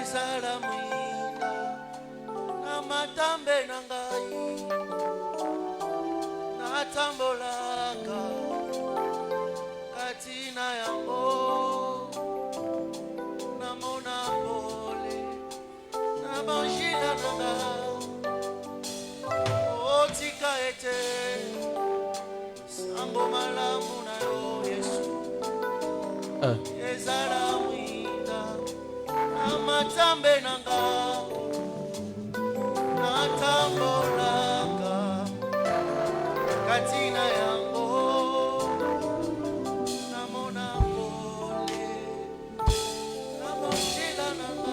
ezala mwinda na matambe na ngai natambolaka katina yango namona pole na banjila na ngai otika ete sango malamu na yo Yesu ezala mwinda na matambe na ngai natambolaka katina yango namona pole na banjila na ngai.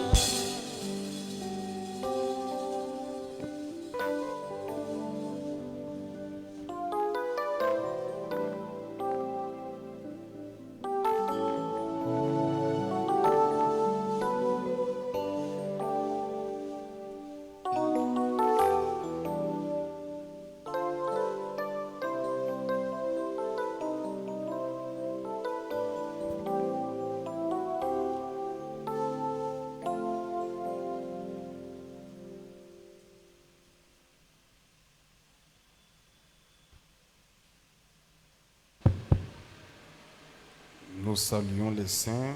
Nous saluons les saints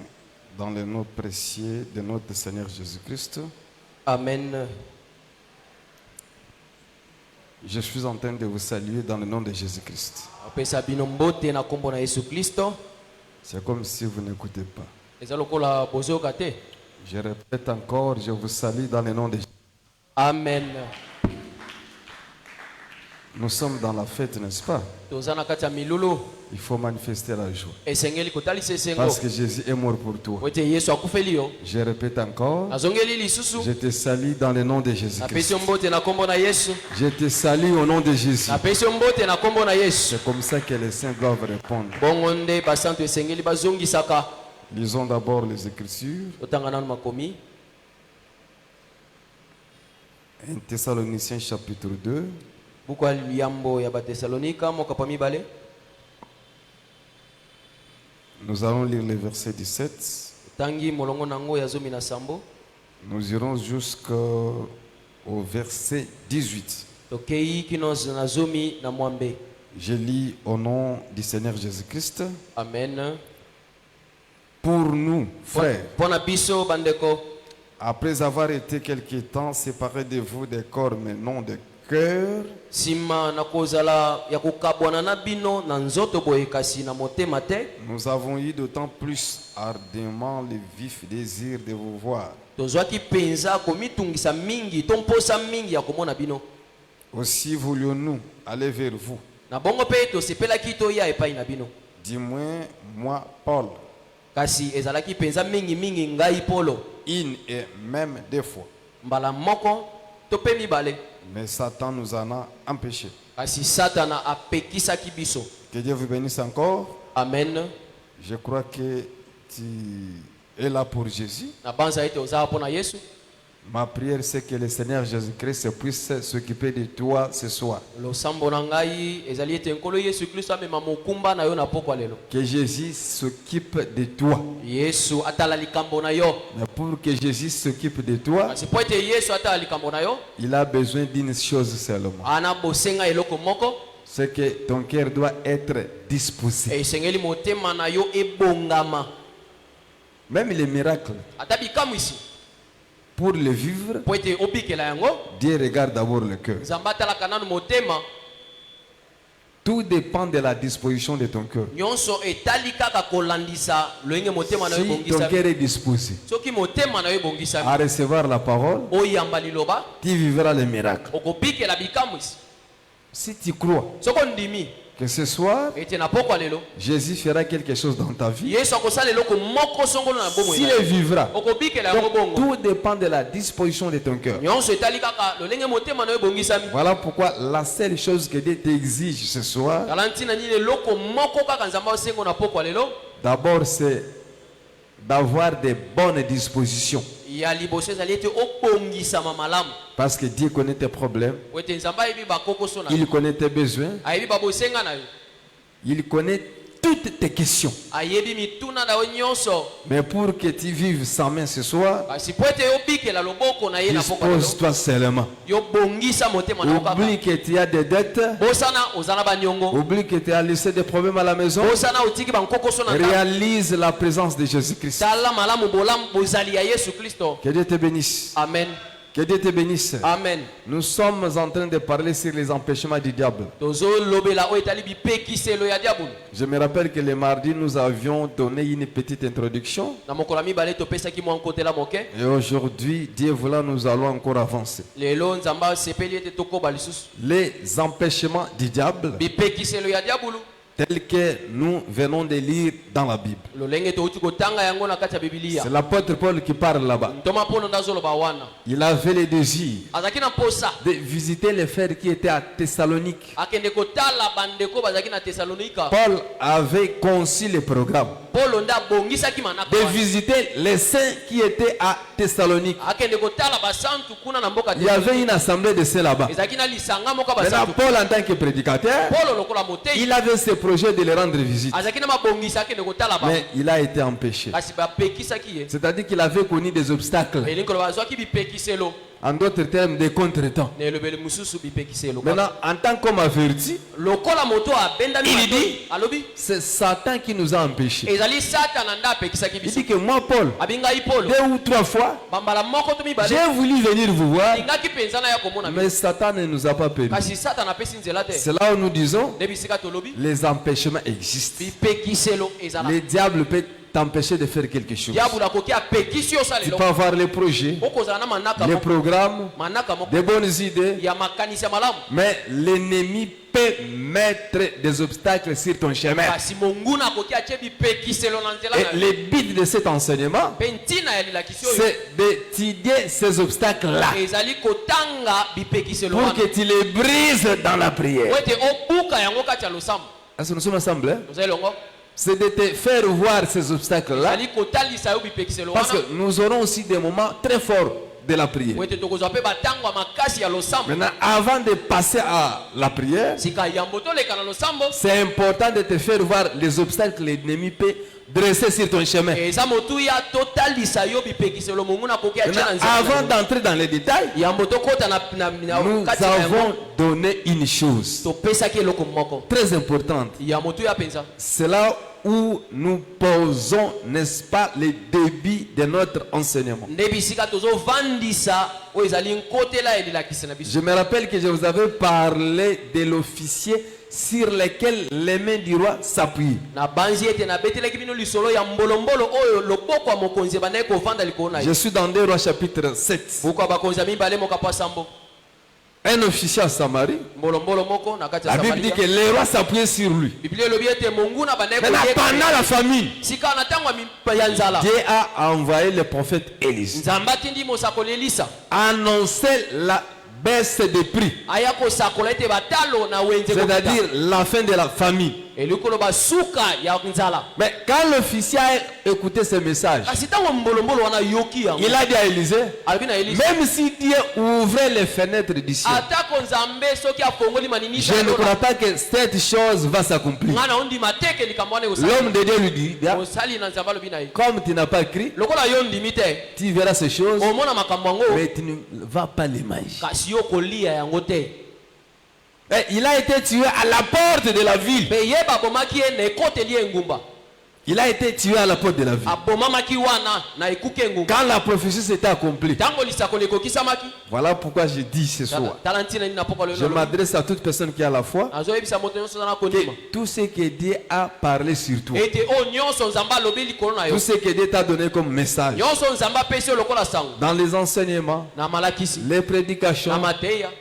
dans le nom précieux de notre Seigneur Jésus-Christ. Amen. Je suis en train de vous saluer dans le nom de Jésus-Christ. C'est comme si vous n'écoutez pas. Je répète encore, je vous salue dans le nom de Jésus. Amen. Nous sommes dans la fête, n'est-ce pas? Il faut manifester la joie. Parce que Jésus est mort pour toi. Je répète encore, je te salue dans le nom de Jésus-Christ. Je te salue au nom de Jésus. C'est comme ça que les saints doivent répondre. Lisons d'abord les Écritures. 1 Thessaloniciens chapitre 2. Nous allons lire le verset 17. Nous irons jusqu'au verset 18. Je lis au nom du Seigneur Jésus-Christ. Amen. Pour nous, frères, après avoir été quelque temps séparés de vous des corps mais non de cœur, nous avons eu d'autant plus ardemment le vif désir de vous voir. Aussi voulions-nous aller vers vous. Du moins, moi, Paul, une et même deux fois. Mais Satan nous en a empêchés. Que Dieu vous bénisse encore. Amen. Je crois que tu es là pour Jésus. Ma prière, c'est que le Seigneur Jésus-Christ puisse s'occuper de toi ce soir. Que Jésus s'occupe de toi. Mais pour que Jésus s'occupe de toi, il a besoin d'une chose seulement. C'est que ton cœur doit être disposé. Même les miracles, pour le vivre, Dieu regarde d'abord le cœur. Tout dépend de la disposition de ton cœur. Si ton cœur est disposé à recevoir la parole, tu vivras le miracle. Si tu crois que ce soir, Jésus fera quelque chose dans ta vie, s'il vivra. Donc, tout dépend de la disposition de ton cœur. Voilà pourquoi la seule chose que Dieu t'exige ce soir, d'abord c'est d'avoir de bonnes dispositions. Parce que Dieu connaît tes problèmes, il connaît tes besoins, il connaît toutes tes questions. Mais pour que tu vives sans main ce soir, dispose-toi seulement. Oublie que tu as des dettes. Oublie que tu as laissé des problèmes à la maison. Réalise la présence de Jésus-Christ. Que Dieu te bénisse. Amen. Que Dieu te bénisse. Amen. Nous sommes en train de parler sur les empêchements du diable. Je me rappelle que le mardi, nous avions donné une petite introduction. Et aujourd'hui, Dieu voulant, nous allons encore avancer. Les empêchements du diable tels que nous venons de lire dans la Bible. C'est l'apôtre Paul qui parle là-bas. Il avait le désir de visiter les frères qui étaient à Thessalonique. Paul avait conçu le programme de visiter les saints qui étaient à Thessalonique. Il y avait une assemblée de saints là-bas. Maintenant, Paul en tant que prédicateur, il avait ce projet de les rendre visite. Mais il a été empêché. C'est-à-dire qu'il avait connu des obstacles. En d'autres termes, des contretemps. Maintenant, en tant qu'homme averti, il dit, c'est Satan qui nous a empêchés. Il dit que moi, Paul, 2 ou 3 fois, j'ai voulu venir vous voir, mais Satan ne nous a pas permis. C'est là où nous disons, les empêchements existent. Le diable peut t'empêcher de faire quelque chose. Tu peux avoir les projets, les programmes, des bonnes idées, mais l'ennemi peut mettre des obstacles sur ton chemin. Et le but de cet enseignement, c'est d'étudier ces obstacles-là pour que tu les brises dans la prière. Est-ce que nous sommes ensemble, hein? C'est de te faire voir ces obstacles-là, parce que nous aurons aussi des moments très forts de la prière. Maintenant, avant de passer à la prière, c'est important de te faire voir les obstacles que l'ennemi peut dresser sur ton chemin. Maintenant, avant d'entrer dans les détails, nous avons donné une chose très importante. C'est là où nous posons, n'est-ce pas, le début de notre enseignement. Je me rappelle que je vous avais parlé de l'officier sur lequel les mains du roi s'appuient. Je suis dans 2 Rois chapitre 7. Un officier à Samarie, la Bible dit que les rois s'appuyaient sur lui. Maintenant, pendant la famine, Dieu a envoyé le prophète Élie annoncer la baisse des prix, c'est-à-dire la fin de la famine. Mais quand l'officier a écouté ce message, il a dit à Élisée, même si Dieu ouvrait les fenêtres du ciel, je ne crois pas que cette chose va s'accomplir. L'homme de Dieu lui dit, comme tu n'as pas cru, tu verras ces choses, mais tu ne vas pas les manger. Et il a été tué à la porte de la ville. Il a été tué à la porte de la ville. Quand la prophétie s'était accomplie. Voilà pourquoi je dis ce soir. Je m'adresse à toute personne qui a la foi. Que tout ce que Dieu a parlé sur toi, tout ce que Dieu t'a donné comme message, dans les enseignements, les prédications,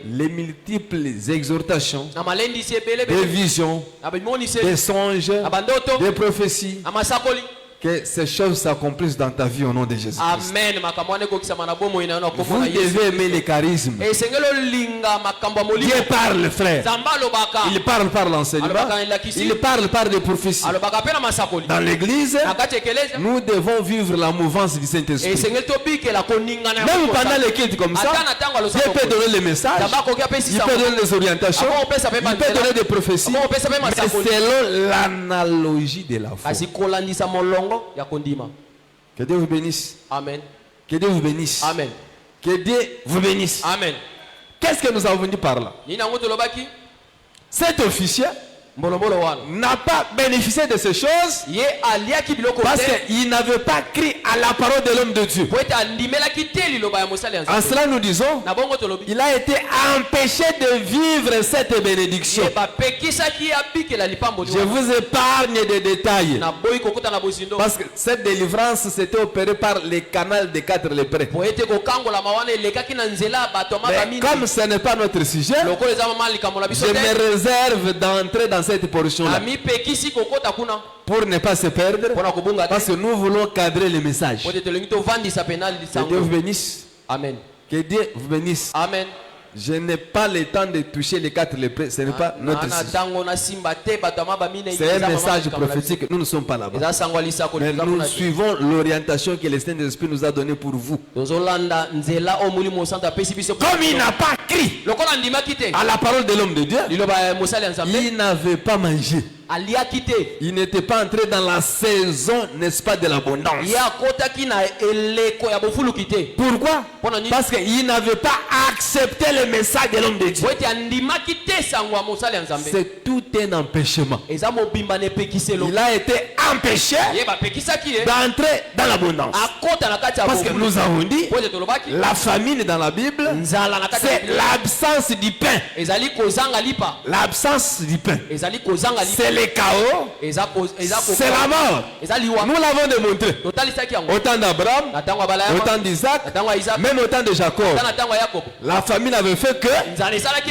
les multiples exhortations, des visions, des songes, des prophéties, Que ces choses s'accomplissent dans ta vie au nom de Jésus. Amen. Vous devez aimer les charismes. Dieu parle, frère. Il parle par l'enseignement. Il parle par des prophéties. Dans l'église, nous devons vivre la mouvance du Saint-Esprit. Même pendant les cultes comme ça, Dieu peut donner les messages, il peut donner des orientations, il peut donner des prophéties, mais selon l'analogie de la foi. Que Dieu vous bénisse. Amen. Que Dieu vous bénisse. Amen. Que Dieu vous bénisse. Amen. Qu'est-ce que nous avons dit par là? Cet officier n'a pas bénéficié de ces choses parce qu'il n'avait pas cru à la parole de l'homme de Dieu. En cela nous disons, il a été empêché de vivre cette bénédiction. Je vous épargne des détails parce que cette délivrance s'était opérée par les canaux des 4 lépreux. Mais comme ce n'est pas notre sujet, je me réserve d'entrer dans cette portion-là pour ne pas se perdre, parce que nous voulons cadrer le message. Que Dieu vous bénisse. Amen. Que Dieu vous bénisse. Amen. Je n'ai pas le temps de toucher les 4 lépreux. Ce n'est pas notre sujet. C'est un message prophétique. Nous ne sommes pas là-bas. Mais nous suivons l'orientation que le Saint-Esprit nous a donnée pour vous. Comme il n'a pas crié à la parole de l'homme de Dieu, il n'avait pas mangé. Il n'était pas entré dans la saison, n'est-ce pas, de l'abondance. Pourquoi? Parce qu'il n'avait pas accepté le message de l'homme de Dieu. C'est tout un empêchement. Il a été empêché d'entrer dans l'abondance. Parce que nous avons dit, la famine dans la Bible, c'est l'absence du pain. L'absence du pain. C'est le chaos, c'est la mort. Nous l'avons démontré. Au temps d'Abraham, au temps d'Isaac, même au temps de Jacob. La famine avait fait que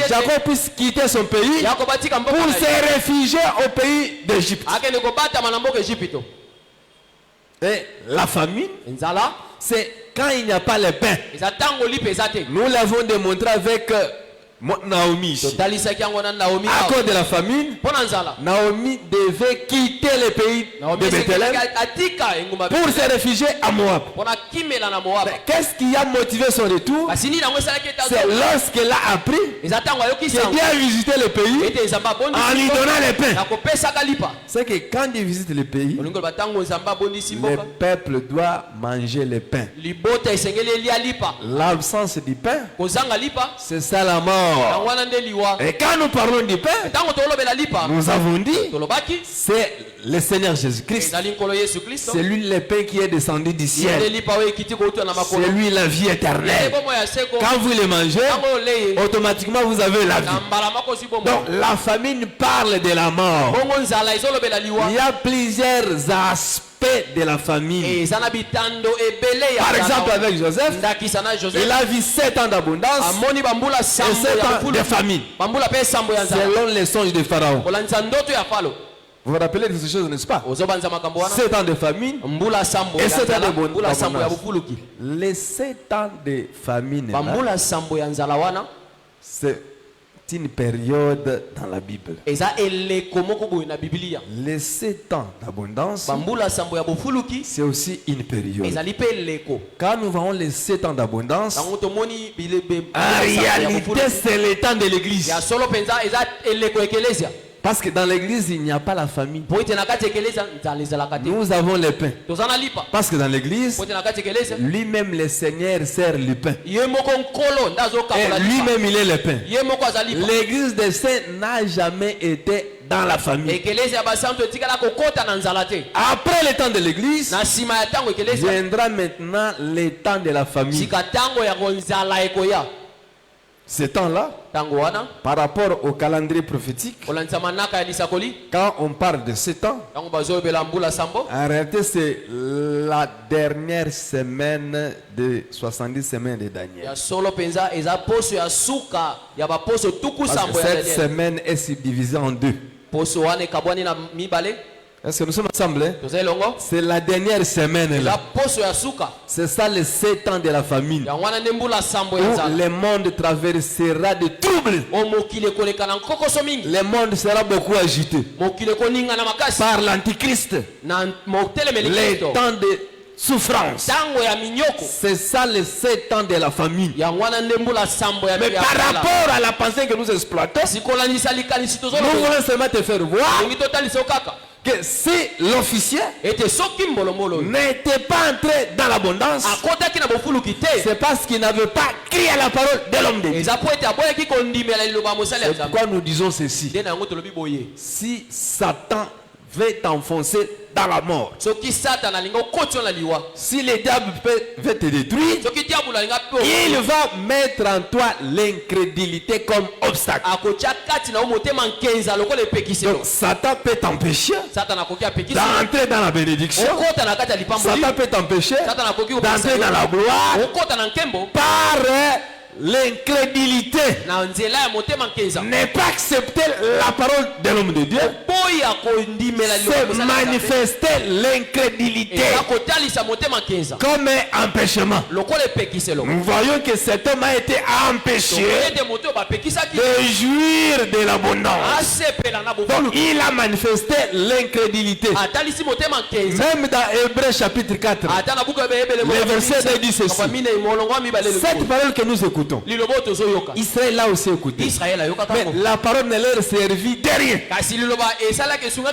Jacob puisse quitter son pays pour se réfugier au pays d'Égypte. Et la famine, c'est quand il n'y a pas le pain. Nous l'avons démontré avec Naomi. À cause de la famine, Naomi devait quitter le pays de Bethléem pour se réfugier à Moab. Qu'est-ce qui a motivé son retour? C'est lorsqu'elle a appris que Dieu a visité le pays en lui donnant le pain. C'est que quand Dieu visite le pays, le peuple doit manger le pain. L'absence du pain, c'est ça la mort. Et quand nous parlons du pain, nous avons dit, c'est le Seigneur Jésus-Christ. C'est lui le pain qui est descendu du ciel. C'est lui la vie éternelle. Quand vous le mangez, automatiquement vous avez la vie. Donc la famine parle de la mort. Il y a plusieurs aspects de la famine. Par exemple avec Joseph, il a vu 7 ans d'abondance et 7 ans de famine selon les songes de Pharaon. Vous vous rappelez de ces choses, n'est-ce pas? 7 ans de famine et 7 ans d'abondance. Les 7 ans de famine, c'est une période dans la Bible. Les 7 ans d'abondance, c'est aussi une période. Quand nous voyons les 7 ans d'abondance, en réalité c'est le temps de l'église. Parce que dans l'église, il n'y a pas la famine. Nous avons le pain. Parce que dans l'église, lui-même le Seigneur sert le pain. Et lui-même il est le pain. L'église des saints n'a jamais été dans la famille. Après le temps de l'église, viendra maintenant le temps de la famille. Ce temps-là, par rapport au calendrier prophétique, quand on parle de 7 ans, en réalité c'est la dernière semaine de 70 semaines de Daniel. Parce que cette semaine est subdivisée en 2. Est-ce que nous sommes ensemble? C'est la dernière semaine là. C'est ça les 7 ans de la famine. Où le monde traversera de troubles. Le monde sera beaucoup agité par l'antichrist. Les temps de souffrance. C'est ça les 7 ans de la famine. Mais par rapport à la pensée que nous exploitons, nous voulons seulement te faire voir que si l'officier n'était pas entré dans l'abondance, c'est parce qu'il n'avait pas crié à la parole de l'homme de Dieu. C'est pourquoi nous disons ceci. Si Satan veut t'enfoncer dans la mort, si le diable veut te détruire, il va mettre en toi l'incrédulité comme obstacle. Donc Satan peut t'empêcher d'entrer dans la bénédiction. Satan peut t'empêcher d'entrer dans la gloire par l'incrédulité. Ne pas accepter la parole de l'homme de Dieu, c'est manifester l'incrédulité comme un empêchement. Nous voyons que cet homme a été empêché de jouir de l'abondance. Donc il a manifesté l'incrédulité. Même dans Hébreux chapitre 4, le verset 2 dit ceci. Cette parole que nous écoutons, Israël a aussi écouté. Mais la parole ne leur servit de rien.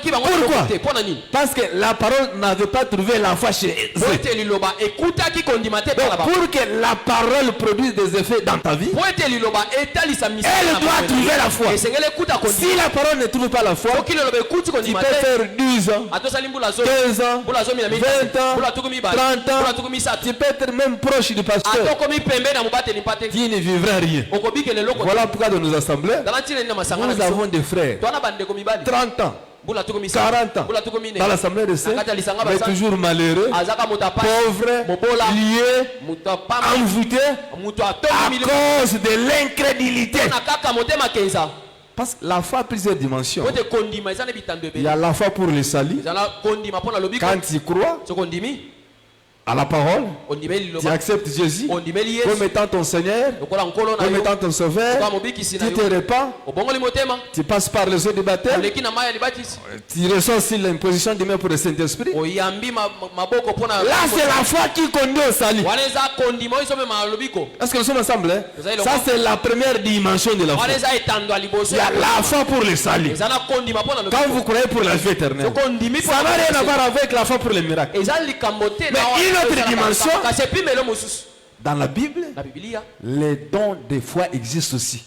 Pourquoi? Parce que la parole n'avait pas trouvé la foi chez eux. Donc, pour que la parole produise des effets dans ta vie, elle doit trouver la foi. Si la parole ne trouve pas la foi, tu peux faire 10 ans, 15 ans, 20 ans, 30 ans, tu peux être même proche du pasteur. Tu ne vivras rien. Voilà pourquoi dans nos assemblées, nous avons des frères 30 ans, 40 ans dans l'assemblée de saints, mais toujours malheureux, pauvres, liés, envoûtés à cause de l'incrédulité. Parce que la foi a plusieurs dimensions. Il y a la foi pour le salut. Quand tu crois à la parole, tu acceptes Jésus comme étant ton Seigneur, comme étant ton Sauveur, tu te répands, tu passes par les eaux du baptême, tu reçois aussi l'imposition de main pour le Saint-Esprit. Là, c'est la foi qui conduit au salut. Est-ce que nous sommes ensemble? Ça, c'est la première dimension de la foi. Il y a la foi pour le salut. Quand vous croyez pour la vie éternelle, ça n'a rien à voir avec la foi pour les miracles. Mais une autre dimension, dans la Bible, les dons de foi existent aussi.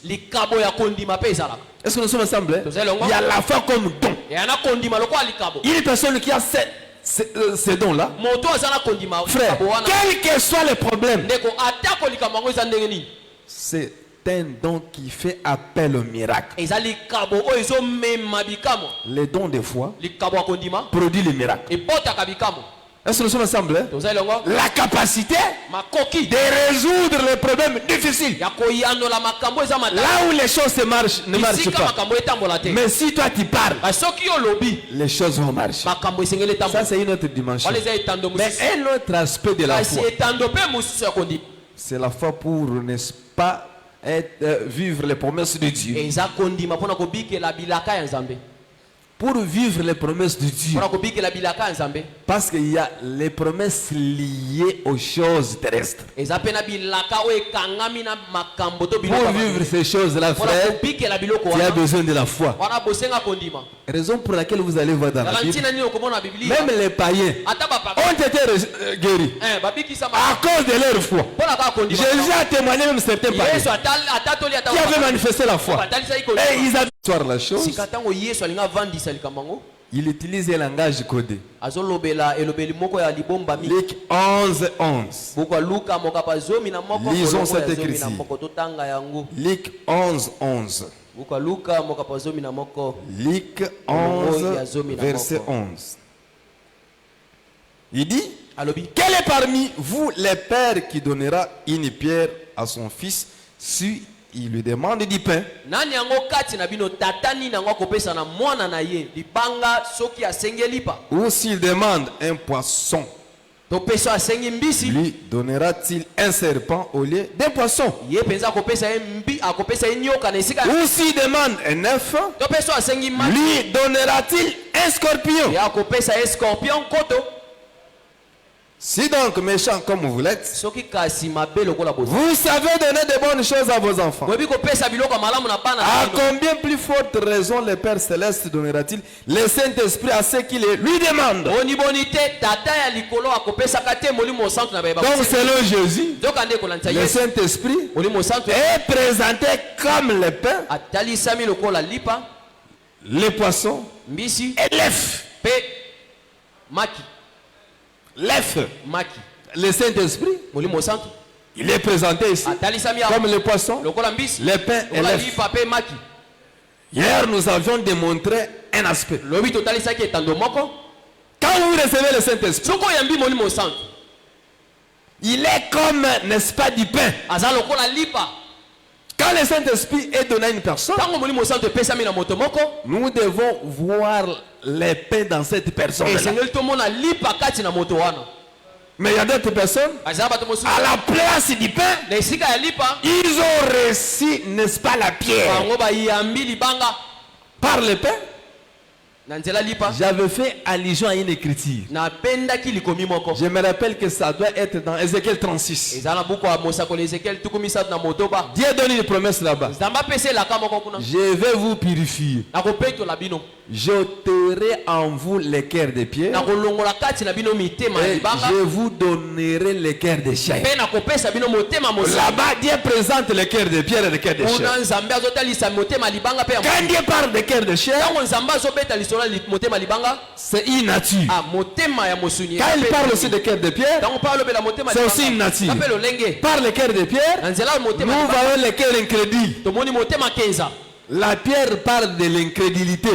Est-ce que nous sommes ensemble? Il y a la foi comme don. Une personne qui a ces dons-là, frère, quel que soit le problème, c'est un don qui fait appel au miracle. Les dons de foi produisent les miracles. Est-ce que nous sommes ensemble? La capacité de résoudre les problèmes difficiles. Là où les choses ne marchent pas. Mais si toi tu parles, les choses vont marcher. Ça, c'est une autre dimension. Mais un autre aspect de la foi, c'est la foi pour, n'est-ce pas, vivre les promesses de Dieu. Pour vivre les promesses de Dieu. Parce qu'il y a les promesses liées aux choses terrestres. Pour vivre ces choses-là, frère, tu as besoin de la foi. Raison pour laquelle vous allez voir dans la Bible, même les païens ont été guéris à cause de leur foi. Jésus a témoigné même certains païens qui avaient manifesté la foi. Et ils avaient la chose. Il utilise un langage codé. Luc 11, 11. Lisons cette écriture. Luc 11, 11. Luc 11, verset 11. Il dit: quel est parmi vous le père qui donnera une pierre à son fils si il lui demande du pain. Nani yango kati na bino tatani nango kopesa na mwana na ye libanga soki asengeli pa. Ou s'il demande un poisson, lui donnera-t-il un serpent au lieu d'un poisson? Ou s'il demande un œuf, lui donnera-t-il un scorpion? Si donc méchant comme vous l'êtes, vous savez donner de bonnes choses à vos enfants, à combien plus forte raison le Père Céleste donnera-t-il le Saint-Esprit à ceux qui lui demandent? Donc selon Jésus, le Saint-Esprit est présenté comme le pain, les poissons et l'œuf. L'œuf, le Saint-Esprit, il est présenté ici comme le poisson, le pain et l'œuf. Hier, nous avions démontré un aspect. Quand vous recevez le Saint-Esprit, il est comme, n'est-ce pas, du pain. Quand le Saint-Esprit est donné à une personne, nous devons voir les pains dans cette personne. Mais il y a d'autres personnes, à la place du pain, ils ont reçu, n'est-ce pas, la pierre. Par le pain, j'avais fait allusion à une écriture. Je me rappelle que ça doit être dans Ézéchiel 36. Dieu donne une promesse là-bas. Je vais vous purifier. J'ôterai en vous les cœurs de pierre et je vous donnerai les cœurs de chair. Là-bas, Dieu présente les cœurs de pierre et les cœurs de chair. Quand Dieu parle des cœurs de chair, c'est une nature. Quand il parle aussi des cœurs de pierre, c'est aussi une nature. Par les cœurs de pierre, nous voyons les cœurs incrédules. La pierre parle de l'incrédulité.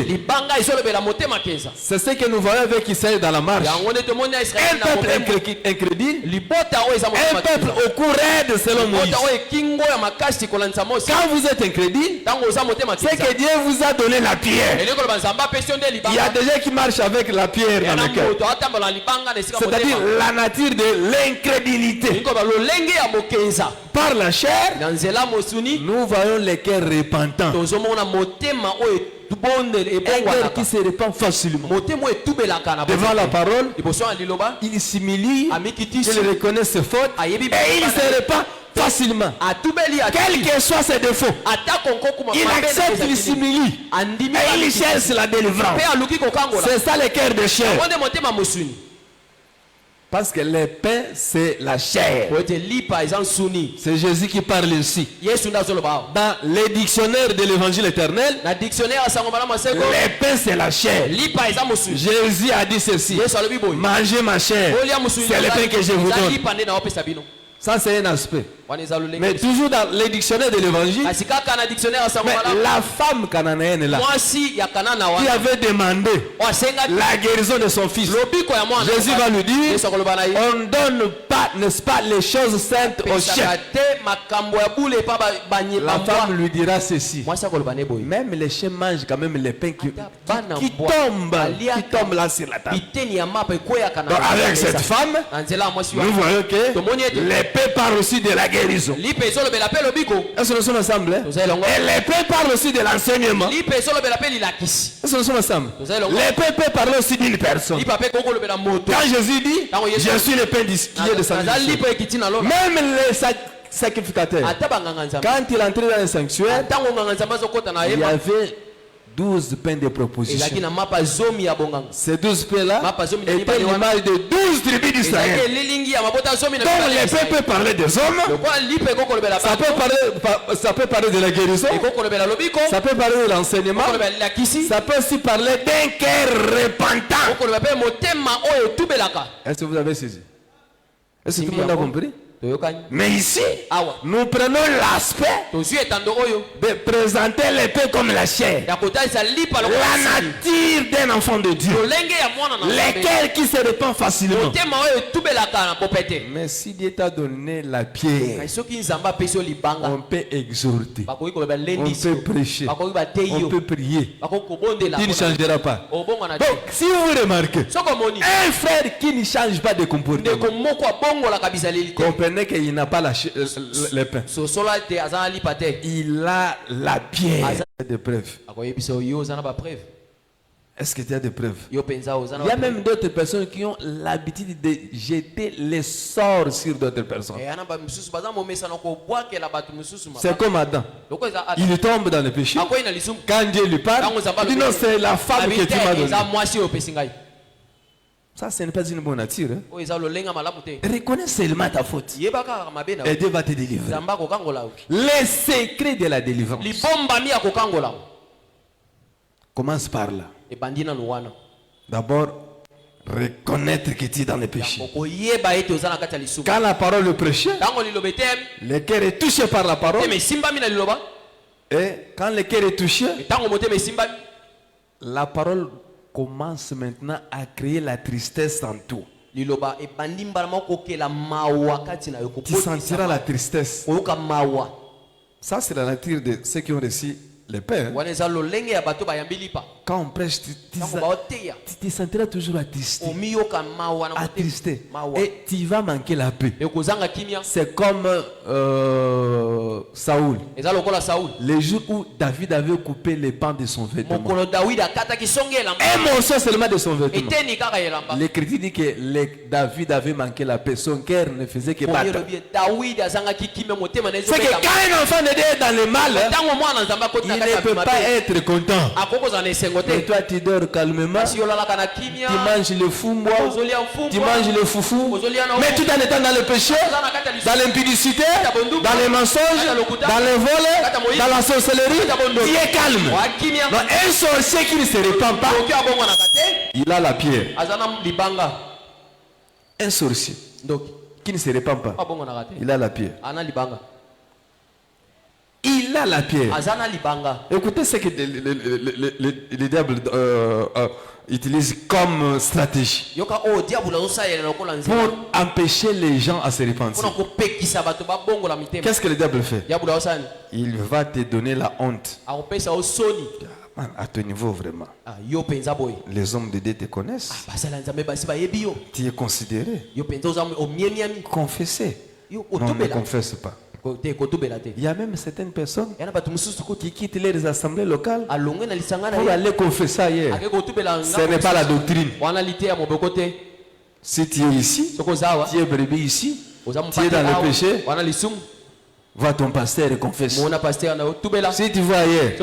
C'est ce que nous voyons avec Israël dans la marche. Un peuple incrédule, un peuple au cours raide selon Moïse. Quand vous êtes incrédule, c'est que Dieu vous a donné la pierre. Il y a des gens qui marchent avec la pierre dans le cœur. C'est-à-dire la nature de l'incrédulité. Par la chair, nous voyons les cœurs repentants. Un cœur qui se répand facilement devant la parole, il s'humilie, il reconnaît ses fautes et il se répand facilement. Quels que soient ses défauts, il accepte, il s'humilie et il cherche la délivrance. C'est ça le cœur de chair. Parce que le pain, c'est la chair. C'est Jésus qui parle ici. Dans les dictionnaires de l'évangile éternel, le pain, c'est la chair. Jésus a dit ceci: mangez ma chair, c'est le pain que je vous donne. Ça, c'est un aspect. Mais toujours dans les dictionnaires de l'évangile, la femme cananéenne là, qui avait demandé la guérison de son fils, Jésus va lui dire: on ne donne pas, n'est-ce pas, les choses saintes aux chiens. La femme lui dira ceci: même les chiens mangent quand même les pains qui tombent là sur la table. Donc avec cette femme, nous voyons que les pains parlent aussi de la guérison. Est-ce que nous sommes ensemble? Et les paix parlent aussi de l'enseignement. Est-ce que nous sommes ensemble? Les paix peuvent parler aussi d'une personne. Quand Jésus dit: je suis le pain qui est descendu, même les sacrificateurs, quand il entrait dans le sanctuaire, il y avait 12 pains de proposition. Ces 12 pains-là étaient l'image de 12 tribus d'Israël. Donc les pains peuvent parler des hommes, ça peut parler de la guérison, ça peut parler de l'enseignement, ça peut aussi parler d'un cœur repentant. Est-ce que vous avez saisi? Est-ce que tout le monde a compris? Mais ici, nous prenons l'aspect de présenter l'épée comme la chair. La nature d'un enfant de Dieu. Lesquels qui se répand facilement. Mais si Dieu t'a donné la pierre, on peut exhorter, on peut prêcher, on peut prier. Tu ne changeras pas. Donc, si vous remarquez, un frère qui ne change pas de comportement, comprenez qu'il n'a pas le pain. Il a la pierre. Des preuves. Est-ce que tu as des preuves? Il y a même d'autres personnes qui ont l'habitude de jeter les sorts sur d'autres personnes. C'est comme Adam. Il tombe dans le péché. Quand Dieu lui parle, il dit non, c'est la femme que tu m'as donnée. Ça, ce n'est pas une bonne nature. Reconnais seulement ta faute. Et Dieu va te délivrer. Les secrets de la délivrance. Commence par là. D'abord, reconnaître que tu es dans le péché. Quand la parole est prêchée, le cœur est touché par la parole. Et quand le cœur est touché, la parole commence maintenant à créer la tristesse en toi. Tu sentiras la tristesse. Ça, c'est la nature de ceux qui ont reçu le Père. Quand on prêche, tu te sentiras toujours attristé. Et tu vas manquer la paix. C'est comme Saoul. Le jour où David avait coupé les pans de son vêtement. Un morceau seulement de son vêtement. L'Écriture dit que David avait manqué la paix. Son cœur ne faisait que battre. C'est que quand un enfant de Dieu est dans le mal, il ne peut pas être content. Et toi tu dors calmement, tu manges le foumois, tu manges le foufou, mais tout en étant dans le péché, dans l'impudicité, dans les mensonges, dans les vols, dans la sorcellerie, tu es calme. Donc, un sorcier qui ne se répand pas, il a la pierre. Un sorcier qui ne se répand pas, il a la pierre. Il a la pierre. Écoutez ce que le diable utilise comme stratégie pour empêcher les gens à se repentir. Qu'est-ce que le diable fait? Il va te donner la honte. À ton niveau vraiment. Les hommes de Dieu te connaissent. Tu es considéré. Confessé. Non, ne confesse pas. Il y a même certaines personnes qui quittent les assemblées locales pour aller confesser ailleurs. Ce n'est pas la doctrine. Si tu es ici, tu es brebis ici, tu es dans le péché, va ton pasteur et confesse. Si tu vas ailleurs,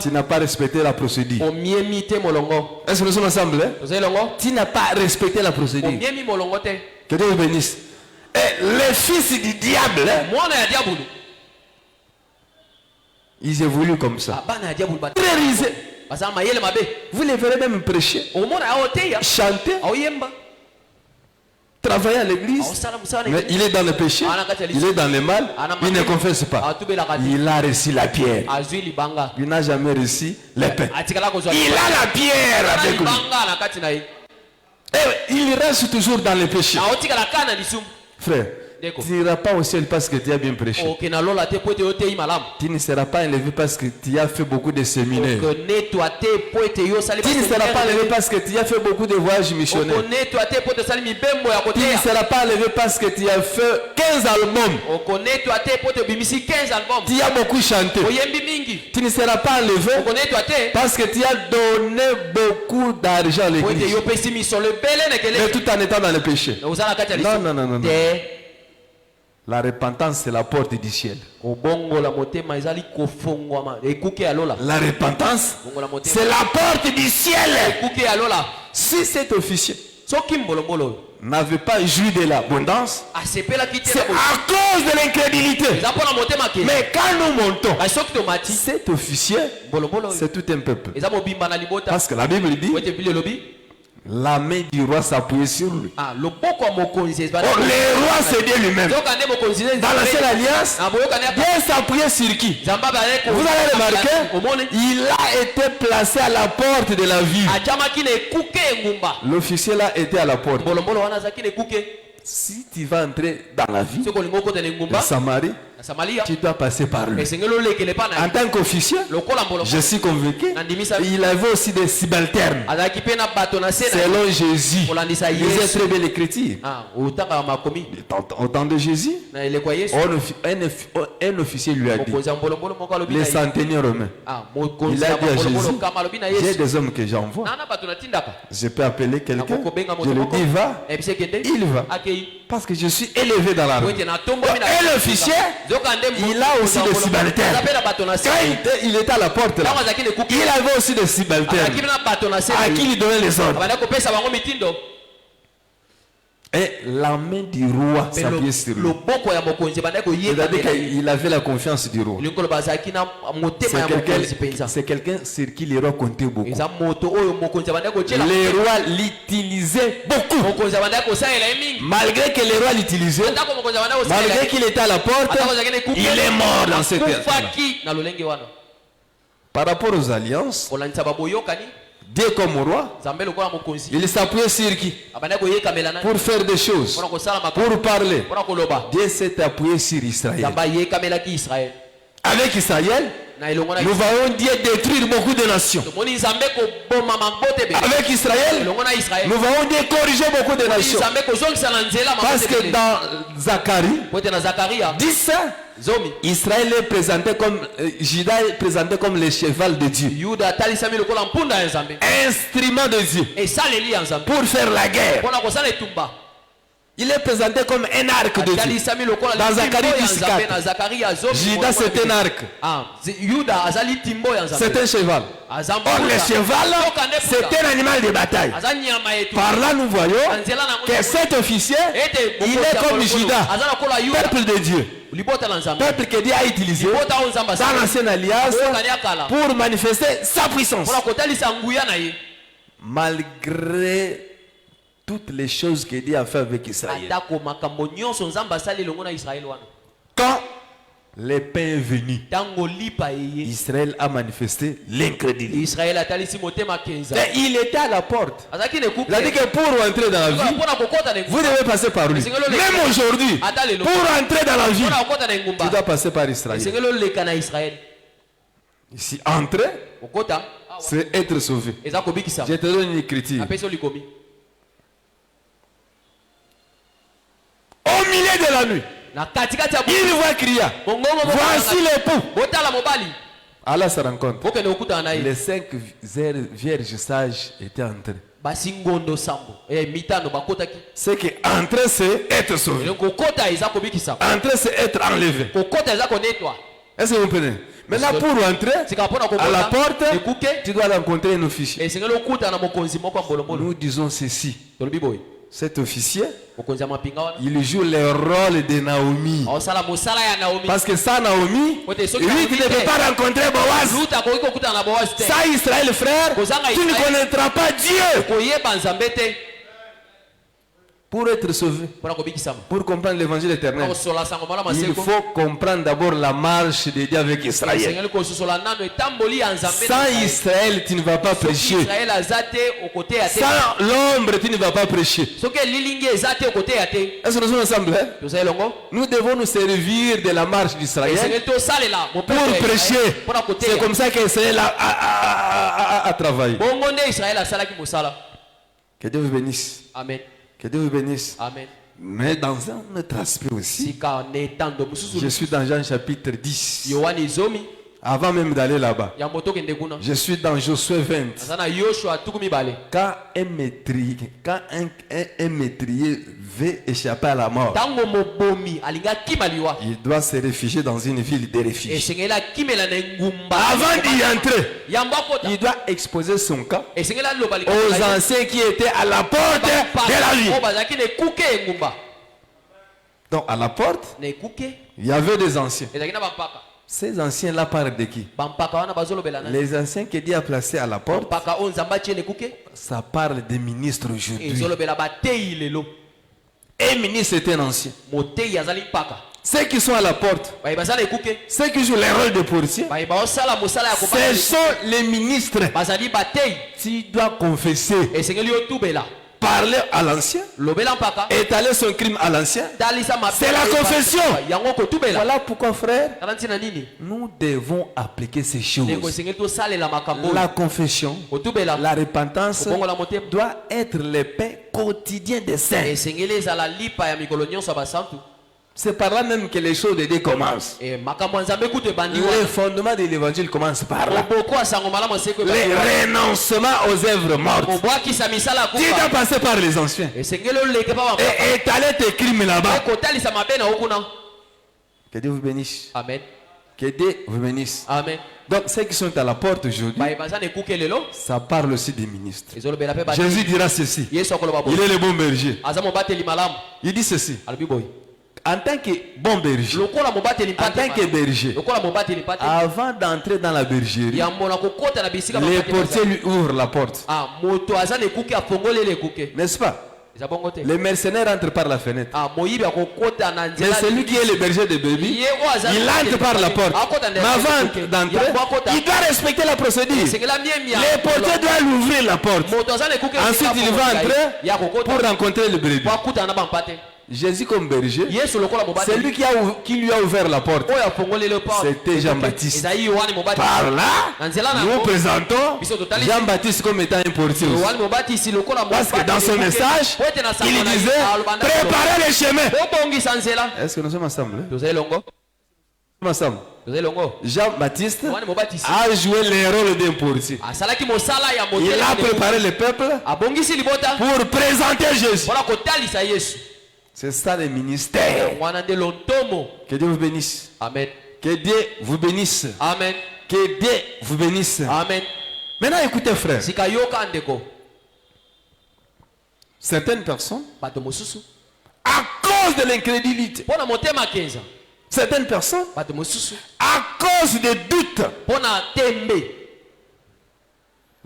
tu n'as pas respecté la procédure. Est-ce que nous sommes ensemble? Tu n'as pas respecté la procédure. Que Dieu vous bénisse. Et les fils du diable, ils évoluent comme ça. Très risés. Vous les verrez même prêcher, chanter, travailler à l'église. Mais il est dans le péché, il est dans le mal, il ne confesse pas. Il a reçu la pierre. Il n'a jamais reçu l'épée. Il a la pierre avec lui. Et il reste toujours dans le péché. Frère, tu n'iras pas au ciel parce que tu as bien prêché. Tu ne seras pas élevé parce que tu as fait beaucoup de séminaires. Tu ne seras pas élevé parce que tu as fait beaucoup de voyages missionnaires. Tu ne seras pas élevé parce que tu as fait 15 albums. Tu as beaucoup chanté. Tu ne seras pas élevé parce que tu as donné beaucoup d'argent à l'église. Mais tout en étant dans le péché. Non. La repentance, c'est la porte du ciel. La repentance, c'est la porte du ciel. Si cet officier n'avait pas joui de l'abondance, c'est à cause de l'incrédulité. Mais quand nous montons, cet officier, c'est tout un peuple. Parce que la Bible dit, La main du roi s'appuyait sur lui. Ah, le roi c'est Dieu lui-même. Dans l'ancienne alliance, Dieu s'appuyait sur qui? Vous allez remarquer, il a été placé à la porte de la ville. L'officier là était à la porte. Si tu vas entrer dans la ville de Samarie, tu dois passer par lui. En tant qu'officier, je suis convaincu, il avait aussi des subalternes. Selon Jésus, il disait très bien l'écriture. Au temps de Jésus, un officier lui a dit, les centeniers romains, il a dit à Jésus, j'ai des hommes que j'envoie. Je peux appeler quelqu'un, je lui dis va, il va. Parce que je suis élevé dans l'armée. Et l'officier, il a aussi des subalternes. Quand il était à la porte là, il avait aussi des subalternes à qui il donnait les ordres. Et la main du roi s'appuyait sur lui. C'est-à-dire qu'il avait la confiance du roi. C'est quelqu'un sur qui les rois comptaient beaucoup. Les rois l'utilisaient beaucoup. Malgré que les rois l'utilisaient, malgré qu'il était à la porte, il est mort dans cette terre. Par rapport aux alliances, Dieu comme roi, il s'appuyait sur qui? Pour faire des choses, pour parler. Dieu s'est appuyé sur Israël. Avec Israël, nous voyons Dieu détruire beaucoup de nations. Avec Israël, nous voyons Dieu corriger beaucoup de nations. Parce que dans Zacharie 10, Israël est présenté comme Juda est présenté comme le cheval de Dieu, instrument de Dieu pour faire la guerre. Il est présenté comme un arc de Dieu. Dans Zacharie 14, Juda c'est un arc, c'est un cheval. Or le cheval c'est un animal de bataille. Par là nous voyons que cet officier il est comme Juda, peuple de Dieu, peuple que Dieu a utilisé dans l'ancienne alliance pour manifester sa puissance. Malgré toutes les choses que Dieu a fait avec Israël, quand le pain est venu, Israël a manifesté l'incrédulité. Et il était à la porte. Il a dit que pour rentrer dans la vie, vous devez passer par lui. Même aujourd'hui, pour rentrer dans la vie, tu dois passer par Israël. Ici, entrer, c'est être sauvé. Je te donne une écriture. Au milieu de la nuit, il voit crier, voici l'époux. À la rencontre, les 5 vierges sages étaient entrés. C'est que entrer c'est être sauvé. Entrer c'est être enlevé. Est-ce que vous comprenez? Maintenant pour entrer à la porte, tu dois rencontrer un officier. Nous disons ceci. Cet officier, il joue le rôle de Naomi. Parce que sans Naomi, lui tu ne peux pas rencontrer Boaz. Sans Israël frère, tu ne connaîtras pas Dieu. Pour être sauvé, pour comprendre l'évangile éternel, il faut comprendre d'abord la marche de Dieu avec Israël. Sans Israël, tu ne vas pas prêcher. Sans l'ombre, tu ne vas pas prêcher. Est-ce que nous sommes ensemble? Nous devons nous servir de la marche d'Israël pour prêcher. C'est comme ça qu'Israël a travaillé. Que Dieu vous bénisse. Amen. Que Dieu vous bénisse. Amen. Mais dans un autre aspect aussi, je suis dans Jean chapitre 10. Avant même d'aller là-bas, je suis dans Josué 20. Quand un meurtrier veut échapper à la mort, il doit se réfugier dans une ville de réfugiés. Avant d'y entrer, il doit exposer son cas aux anciens qui étaient à la porte de la ville. Donc à la porte, il y avait des anciens. Ces anciens-là parlent de qui? Les anciens que Dieu a placés à la porte, ça parle des ministres aujourd'hui. Un ministre est un ancien. Ceux qui sont à la porte, ceux qui jouent le rôle de portier, ce sont les ministres. Tu dois confesser, parler à l'ancien, étaler son crime à l'ancien. C'est la confession. Voilà pourquoi, frère, nous devons appliquer ces choses. La confession, la repentance doit être le pain quotidien des saints. C'est par là même que les choses de Dieu commencent. Le fondement de l'évangile commence par là. Le renoncement aux œuvres mortes. Tu dois passer par les anciens et étaler tes crimes là-bas. Que Dieu vous bénisse. Amen. Que Dieu vous bénisse. Amen. Donc ceux qui sont à la porte aujourd'hui, ça parle aussi des ministres. Jésus dira ceci. Il est le bon berger. Il dit ceci. En tant que bon berger, en tant que berger, avant d'entrer dans la bergerie, les portiers lui ouvrent la porte. N'est-ce pas? Les mercenaires entrent par la fenêtre. Mais celui qui est le berger de bébé, il entre par la porte. Mais avant d'entrer, il doit respecter la procédure. Les portiers doivent lui ouvrir la porte. Ensuite, il va entrer pour rencontrer le bébé. Jésus comme berger, c'est lui qui lui a ouvert la porte. C'était Jean-Baptiste. Par là, nous présentons Jean-Baptiste comme étant un portier. Parce que dans son message, il disait préparez le chemin. Est-ce que nous sommes ensemble? Jean-Baptiste a joué le rôle d'un portier. Il a préparé le peuple pour présenter Jésus. C'est ça le ministère. Que Dieu vous bénisse. Amen. Que Dieu vous bénisse. Amen. Que Dieu vous bénisse. Amen. Maintenant écoutez frère. Certaines personnes, à cause de l'incrédulité, certaines personnes, à cause des doutes,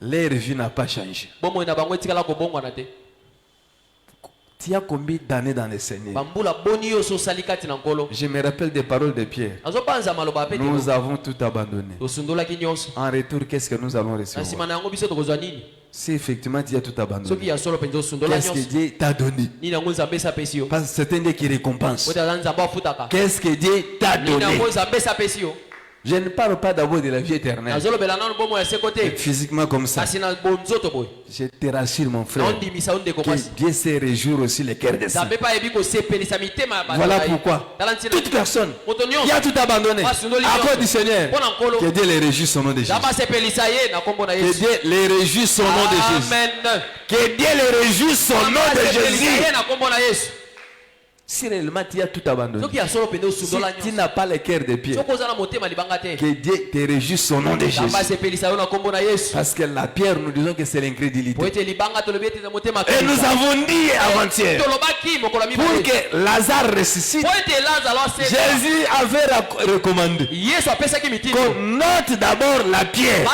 leur vie n'a pas changé. Tu as combien d'années dans le Seigneur? Je me rappelle des paroles de Pierre. Nous avons tout abandonné. En retour, qu'est-ce que nous allons recevoir? Si effectivement tu as tout abandonné, qu'est-ce que Dieu t'a donné? Parce que c'est un Dieu qui récompense. Qu'est-ce que Dieu t'a donné? Je ne parle pas d'abord de la vie éternelle. Physiquement comme ça. Je te rassure mon frère. Que Dieu se réjouit aussi le cœur des saints. Voilà pourquoi toute personne qui a tout abandonné à cause du Seigneur, que Dieu les réjouisse son nom de Jésus. Que Dieu les réjouisse son nom de Jésus. Que Dieu les réjouisse son nom de Jésus. Si réellement tu as tout abandonné, si tu n'as pas le cœur de pierre, que Dieu te réjouisse son nom de Jésus. Parce que la pierre, nous disons que c'est l'incrédulité. Et nous avons dit avant-hier, pour que Lazare ressuscite, Jésus avait recommandé qu'on note d'abord la pierre.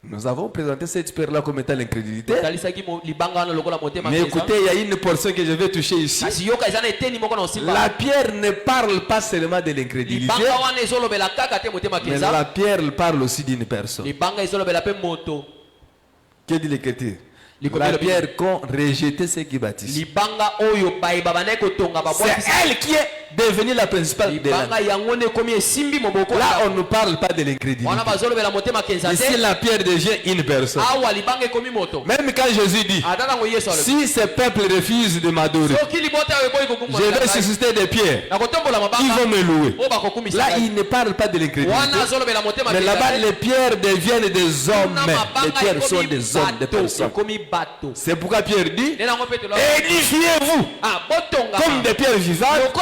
Nous avons présenté cette pierre-là comme étant l'incrédulité. Mais écoutez, il y a une portion que je vais toucher ici. La pierre ne parle pas seulement de l'incrédulité, mais la pierre parle aussi d'une personne. Que dit l'Écriture? La pierre qu'ont rejeté ceux qui bâtissent. C'est elle qui est devenue la principale de l'âme. Là, on ne parle pas de l'incrédulité. Ici, la pierre devient une personne. Même quand Jésus dit, si ce peuple refuse de m'adorer, je vais susciter des pierres. Ils vont me louer. Là, il ne parle pas de l'incrédulité. Mais là-bas, les pierres deviennent des hommes. Les pierres sont des hommes, des personnes. C'est pourquoi Pierre dit, édifiez-vous comme des pierres vivantes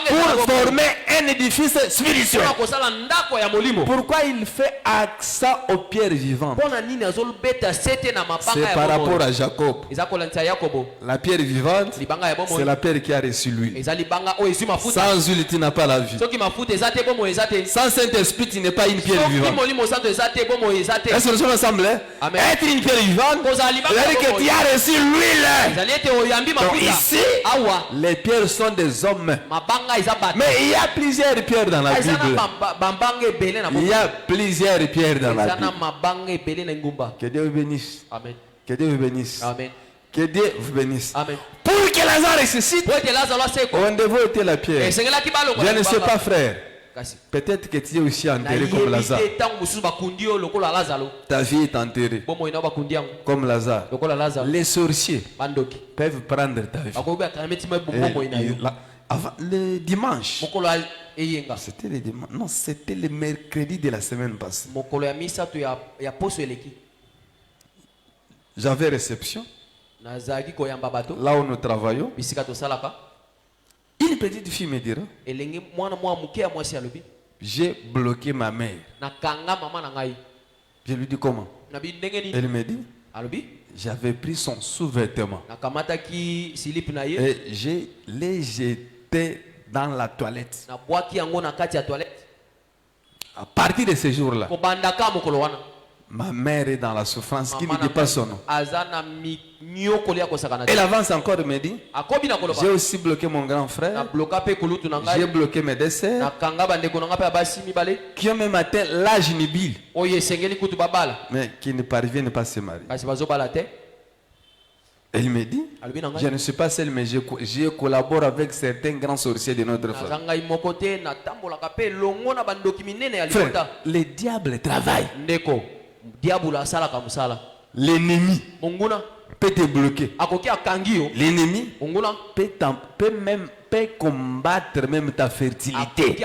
pour former un édifice spirituel. Pourquoi il fait accent aux pierres vivantes? C'est par rapport à Jacob. La pierre vivante, c'est la pierre qui a reçu l'huile. Sans huile, tu n'as pas la vie. Sans Saint-Esprit, tu n'es pas une pierre vivante. Est-ce que nous sommes ensemble? Être une pierre vivante, c'est-à-dire que tu as reçu l'huile. Donc ici, les pierres sont des hommes. Mais il y a plusieurs pierres dans la Bible. Il y a plusieurs pierres dans la Bible. Que Dieu vous bénisse. Amen. Que Dieu vous bénisse. Amen. Que Dieu vous bénisse. Amen. Pour que Lazare ressuscite, on devait ôter la pierre. Je ne sais pas, frère. Peut-être que tu es aussi enterré comme Lazare. Ta vie est enterrée comme Lazare. Les sorciers peuvent prendre ta vie. Avant, le dimanche, c'était le dimanche. Non, c'était le mercredi de la semaine passée. J'avais réception. Là où nous travaillons. Une petite fille me dira, j'ai bloqué ma mère. Je lui dis comment? Elle me dit, j'avais pris son sous-vêtement et je l'ai jeté dans la toilette. À partir de ce jour-là, ma mère est dans la souffrance qui ne dit pas son nom. Elle avance encore et me dit, j'ai aussi bloqué mon grand frère, j'ai bloqué mes deux sœurs qui ont même atteint l'âge nubile, mais qui ne parviennent pas à se marier. Elle me dit, je ne suis pas seul, mais je collabore avec certains grands sorciers de notre famille. Frère, le diable travaille. L'ennemi peut te bloquer. L'ennemi peut combattre même ta fertilité.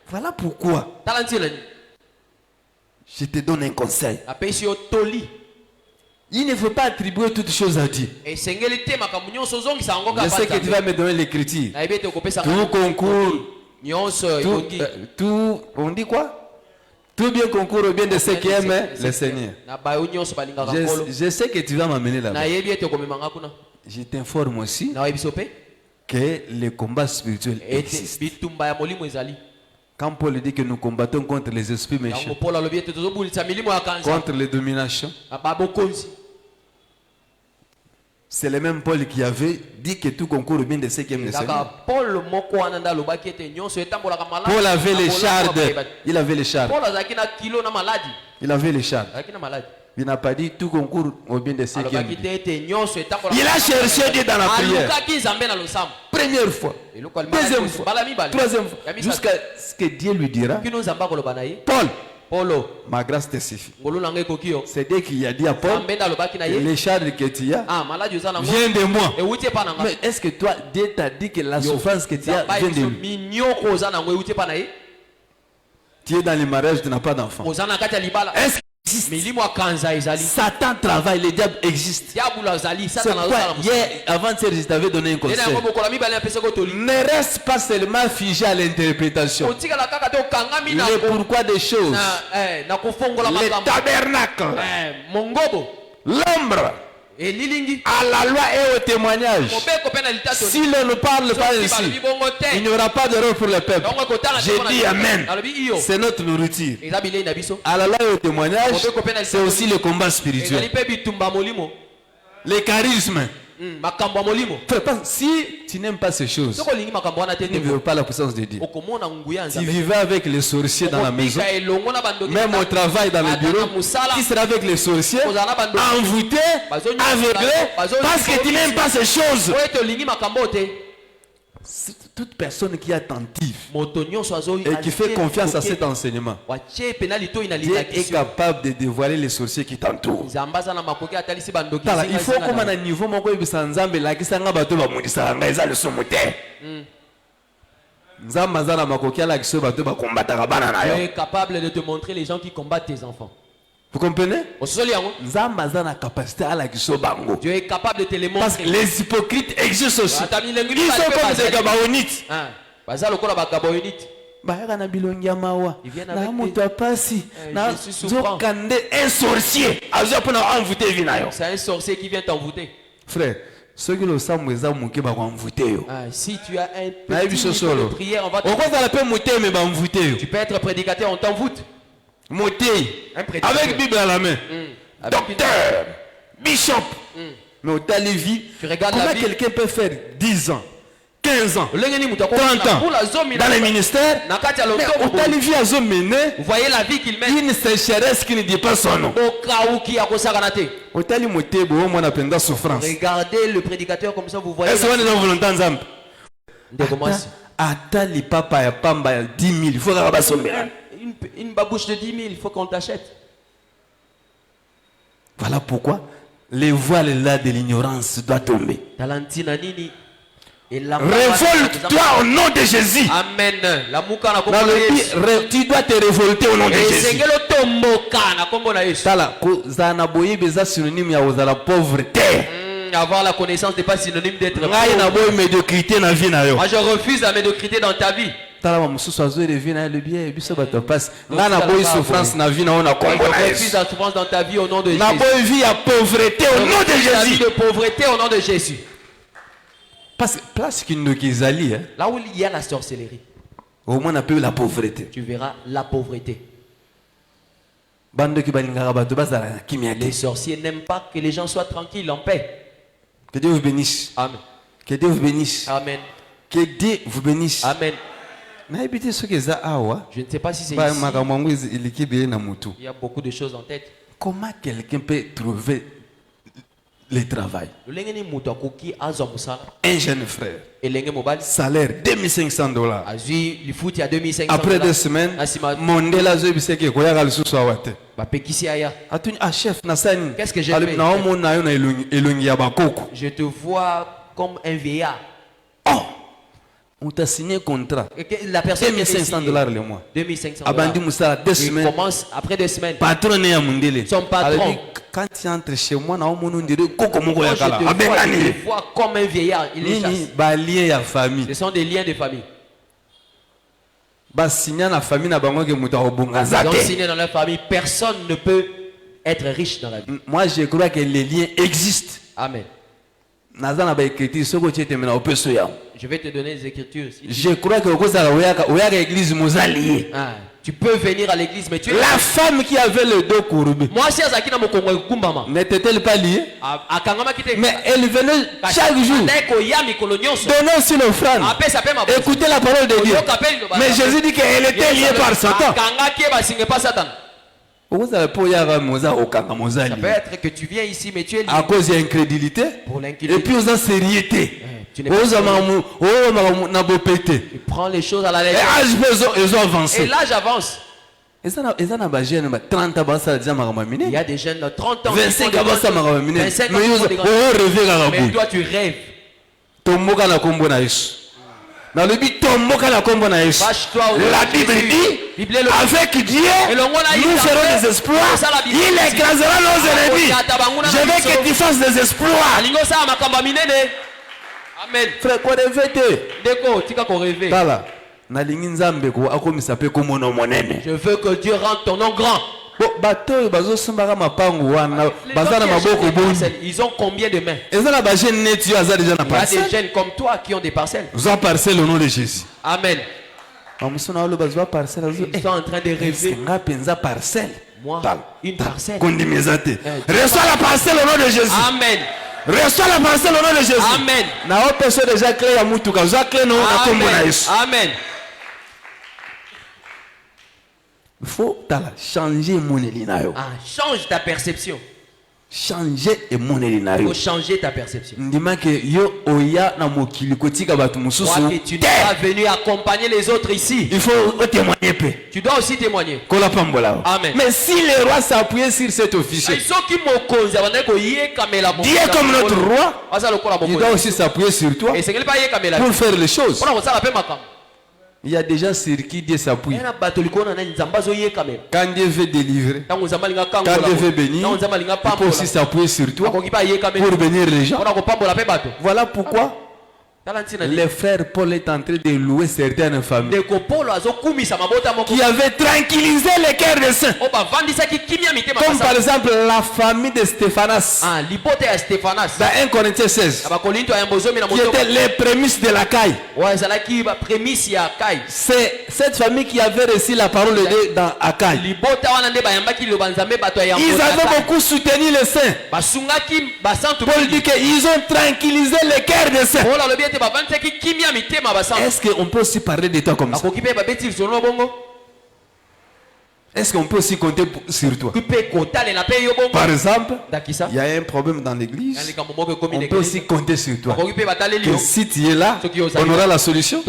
Voilà pourquoi je te donne un conseil. Il ne faut pas attribuer toutes choses à Dieu. Je sais que tu vas me donner l'écriture. Tout concours, tout, on dit quoi? Tout bien concourt au bien de ceux qui aiment le Seigneur. Je sais que tu vas m'amener là-bas. Je t'informe aussi que le combat spirituel existe. Quand Paul dit que nous combattons contre les esprits méchants, contre les dominations, c'est le même Paul qui avait dit que tout concourt au bien de ceux qui aiment le Seigneur. Paul avait les chardes. Il avait les chardes. Il avait les chardes. Il n'a pas dit tout concourt au bien de ceux qui aiment Dieu. Il a cherché Dieu dans la prière. Première fois, deuxième fois, troisième fois, jusqu'à ce que Dieu lui dira, Paul, ma grâce te suffit. C'est Dieu qui a dit à Paul, les chardes que tu as viennent de moi. Mais est-ce que toi, Dieu t'a dit que la souffrance que tu as vient de lui? Tu es dans le mariage, tu n'as pas d'enfant. Est-ce que Satan travaille, le diable existe. C'est pourquoi hier, avant-hier, je t'avais donné un conseil. Ne reste pas seulement figé à l'interprétation. Le pourquoi des choses. Le tabernacle. L'ombre. À la loi et au témoignage. Si l'on ne parle pas ainsi, il n'y aura pas d'erreur pour le peuple. J'ai dit Amen. C'est notre nourriture. À la loi et au témoignage, c'est aussi le combat spirituel. Les charismes. Si tu n'aimes pas ces choses, tu ne veux pas la puissance de Dieu. Tu vivais avec les sorciers dans la maison, même au travail dans le bureau, tu seras avec les sorciers, envoûté, aveuglé, parce que tu n'aimes pas ces choses. Toute personne qui est attentive et qui fait confiance à cet enseignement, Dieu est capable de dévoiler les sorciers qui t'entourent. Il faut comme à un niveau où il y a Tu es capable de te montrer les gens qui combattent tes enfants. Vous comprenez? Dieu est capable de te le montrer. Parce que les hypocrites existent aussi. Ils sont comme des gabaonites. Ils viennent avec c'est un sorcier qui vient t'envoûter. Frère, si tu as un petit niveau de prière, on va t'envoûter. Tu peux être prédicateur, on t'envoûte. Avec Bible à la main. Docteur, bishop. Mais au Lévi, comment quelqu'un peut faire 10 ans, 15 ans, 30 ans dans les ministères, mais au Lévi a mené, vous voyez la vie qu'il mène, une sécheresse qui ne dit pas son nom. Regardez le prédicateur comme ça, vous voyez. Une babouche de 10 000, il faut qu'on t'achète. Voilà pourquoi les voiles là de l'ignorance doivent tomber. Révolte-toi au nom de Jésus. Amen. Tu dois te révolter au nom de Jésus. Avoir la connaissance n'est pas synonyme d'être pauvre. Moi je refuse la médiocrité dans ta vie. Je refuse la souffrance dans ta vie au nom de Jésus. Pauvreté au nom de Jésus. De pauvreté au nom de Jésus. Parce que là où il y a la sorcellerie, au moins on appelle la pauvreté. Tu verras la pauvreté. Les sorciers n'aiment pas que les gens soient tranquilles, en paix. Que Dieu vous bénisse. Amen. Que Dieu vous bénisse. Amen. Que Dieu vous bénisse. Amen. Je ne sais pas si c'est ici. Il y a beaucoup de choses en tête. Comment quelqu'un peut trouver le travail? Un jeune frère, salaire $2500. Après 2 semaines, Mondela Zobiseke Koyagal Susawate. Ah chef, qu'est-ce que j'ai fait? Je te vois comme un vieillard. Oh! On t'a signé un contrat. $2500 le mois. Abandi Moussa 2 semaines. Commence après 2 semaines. Patron est à Mundele. Son patron. Quand tu entres chez moi, je te vois comme un vieillard. Il est chasse. Ce sont des liens de famille. Ils ont signé dans leur famille. Personne ne peut être riche dans la vie. Moi, je crois que les liens existent. Amen. Je vais te donner les écritures. Je crois que tu peux venir à l'église, mais tu es la femme qui avait le dos courbé. N'était-elle pas liée? Mais elle venait chaque jour donner aussi l'offrande. Écoutez la parole de Dieu. Mais Jésus dit qu'elle était liée par Satan. Ça peut être que tu viens ici, mais tu es lié. À cause de l'incrédulité. Et puis aux sérieuxté. Tu prends les choses à la légère. Ils ont avancé. Et l'âge avance. Il y a des jeunes de 30 ans. 25 ans. Mais toi tu rêves. Dans le but la Bible dit avec Dieu nous ferons des exploits. Il écrasera nos ennemis. Je veux que tu fasses des exploits. Amen. Frère, quoi rêver? Je veux que Dieu rende ton nom grand. Ils ont combien de mains? Il y a des jeunes comme toi qui ont des parcelles. Ils ont parcelle au nom de Jésus. Amen. Ils sont en train de rêver. Moi, une parcelle. Reçois la parcelle au nom de Jésus. Amen. Reçois la parcelle au nom de Jésus. Amen. Amen. Il faut changer mon élinayo. Change ta perception. Changer mon élinayo. Il faut changer ta perception. Dis-moi que yo oya na mokili kotika batu mususu. Tu n'es pas venu accompagner les autres ici. Il faut témoigner. Tu dois aussi témoigner. Amen. Mais si les rois s'appuyaient sur cet officier, Dieu comme notre roi, il doit aussi s'appuyer sur toi pour faire les choses. Il y a déjà sur qui Dieu s'appuie. Quand Dieu veut délivrer, quand Dieu veut bénir, il peut aussi s'appuyer sur toi pour bénir les gens. Voilà pourquoi le frère Paul est en train de louer certaines familles qui avaient tranquillisé les cœurs des saints. Comme par exemple la famille de Stéphanas. Dans 1 Corinthiens 16. Qui était les prémices de la caille. C'est cette famille qui avait reçu la parole de Dieu dans Akai. Ils avaient beaucoup soutenu les saints. Paul dit qu'ils ont tranquillisé les cœurs des saints. Est-ce qu'on peut aussi parler de toi comme ça? Est-ce qu'on peut aussi compter sur toi? Par exemple, il y a un problème dans l'église. On peut aussi compter sur toi. Que si tu es là, on aura la solution.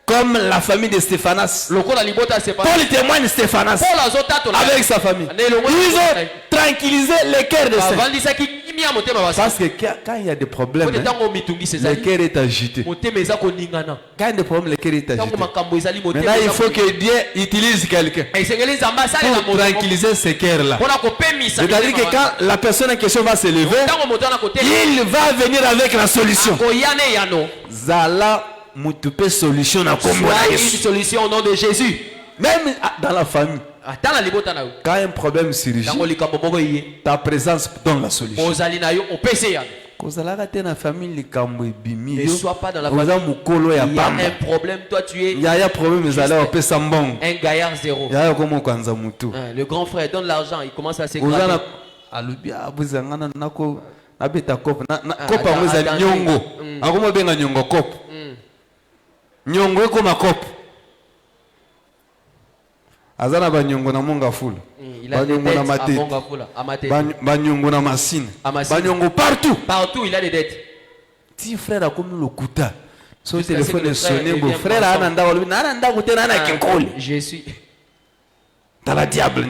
Comme la famille de Stéphanas. Paul témoigne Stéphanas avec sa famille. Ils ont tranquillisé les cœurs de saints. Parce que quand il y a des problèmes, le cœur est agité. Quand il y a des problèmes, le cœur est agité. Maintenant, il faut que Dieu utilise quelqu'un pour tranquilliser ces cœurs-là. C'est-à-dire que quand la personne en question va se lever, il va venir avec la solution. Zala Moutoupe solution na une solution au nom de Jésus. Même dans la famille. Quand un problème surgit, ta présence donne la solution. Ne sois pas dans la famille. Il y a un problème, toi tu es. Il y a un problème, un gaillard zéro. Le grand frère donne l'argent, il commence à s'écraser. Nyongo koma kopo. Azana banyongo na monga fula. Banyongo na matete. Banyongo na masine. Banyongo partout. Partout il a des dettes. Petit frère a comme le kuta. Son téléphone est sonné, mon frère a ananda wala nanda kote na kinkoli. Je suis dans la diable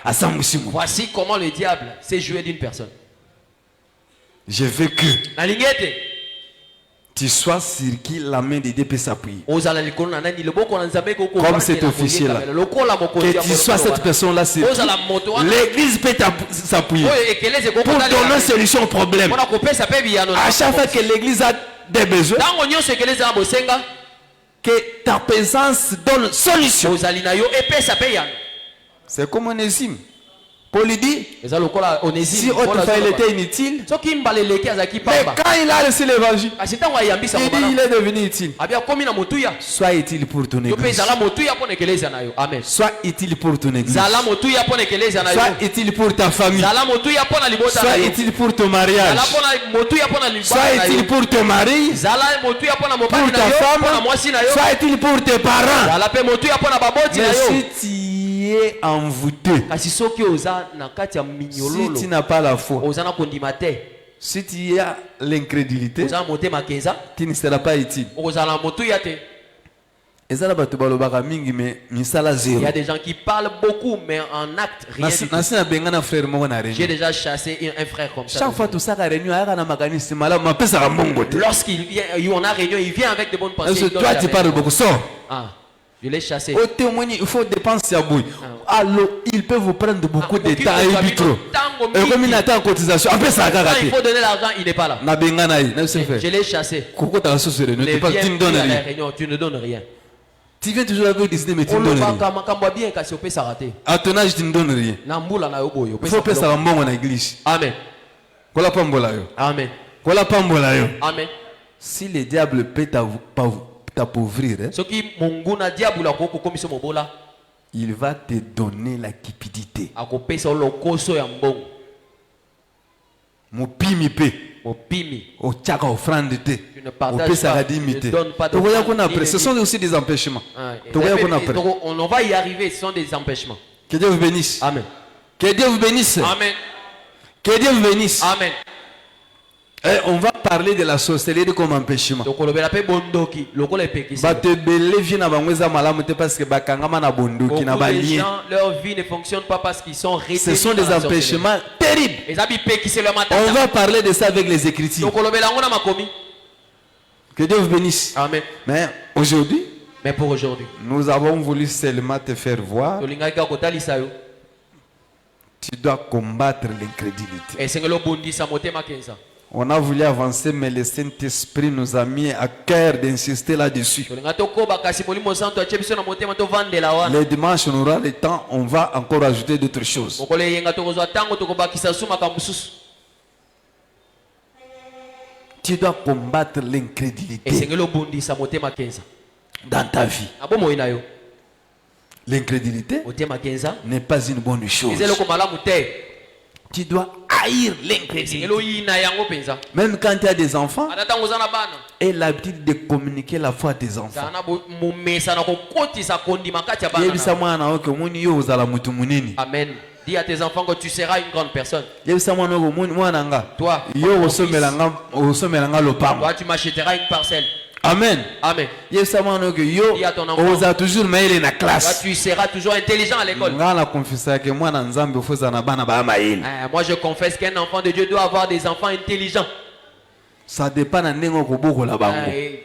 à Samusimu. Voici comment le diable s'est joué d'une personne. Je veux que la lignette tu sois sur qui la main de Dieu peut s'appuyer. Comme cet officier-là. Que tu sois cette personne-là sur qui l'église peut s'appuyer. Pour donner une solution au problème. À chaque fois que l'église a des besoins, que ta présence donne solution. C'est comme un Onésime. Paul dit, si autrefois il était inutile, mais quand il a reçu l'évangile, il dit il est devenu utile. Sois utile pour ton église. Sois utile pour ton église. Sois utile pour ta famille. Sois utile pour ton mariage. Sois utile pour ton mari, pour ta femme. Sois utile pour tes parents. Mais si tu es envoûté, si tu n'as pas la foi, si tu as l'incrédulité, tu ne seras pas utile. Il y a des gens qui parlent beaucoup, mais en acte, rien du tout. J'ai déjà chassé un frère comme ça. Chaque fois tout ça, lorsqu'il vient, on a réunion, il vient avec de bonnes pensées. Toi, tu parles beaucoup. Sors. Je l'ai chassé. Au témoignage, il faut dépenser à bout. Alors, il peut vous prendre beaucoup de temps et trop. Et comme il attend en cotisation, après ça, il faut donner l'argent, il n'est pas là. Je l'ai chassé. Tu ne donnes rien. Tu viens toujours avec des idées, mais tu ne donnes rien. À ton âge, tu ne donnes rien. Il faut faire ça en bon en église. Amen. Amen. Amen. Si le diable peut t'appauvrir, il va te donner la cupidité. Ce sont aussi des empêchements. On va y arriver, ce sont des empêchements. Que Dieu vous bénisse. Amen. Que Dieu vous bénisse. Amen. Que Dieu vous bénisse. Amen. Et on va parler de la sorcellerie comme empêchement. Parce que les gens, leur vie ne fonctionne pas parce qu'ils sont retenus. Ce sont des empêchements terribles. On va parler de ça avec les Écritures. Que Dieu vous bénisse. Amen. Mais aujourd'hui, Mais pour aujourd'hui, nous avons voulu seulement te faire voir. Tu dois combattre l'incrédulité. On a voulu avancer, mais le Saint-Esprit nous a mis à cœur d'insister là-dessus. Les dimanches, on aura le temps, on va encore ajouter d'autres choses. Tu dois combattre l'incrédulité dans ta vie. L'incrédulité n'est pas une bonne chose. Tu dois haïr l'incrédulité. Même quand tu as des enfants, aie l'habitude de communiquer la foi à tes enfants. Amen. Dis à tes enfants que tu seras une grande personne. Toi, tu m'achèteras une parcelle. Amen. Amen. Dis à ton enfant, toujours meilleur dans la classe. Tu seras toujours intelligent à l'école. Moi je confesse qu'un enfant de Dieu doit avoir des enfants intelligents. Ça dépend de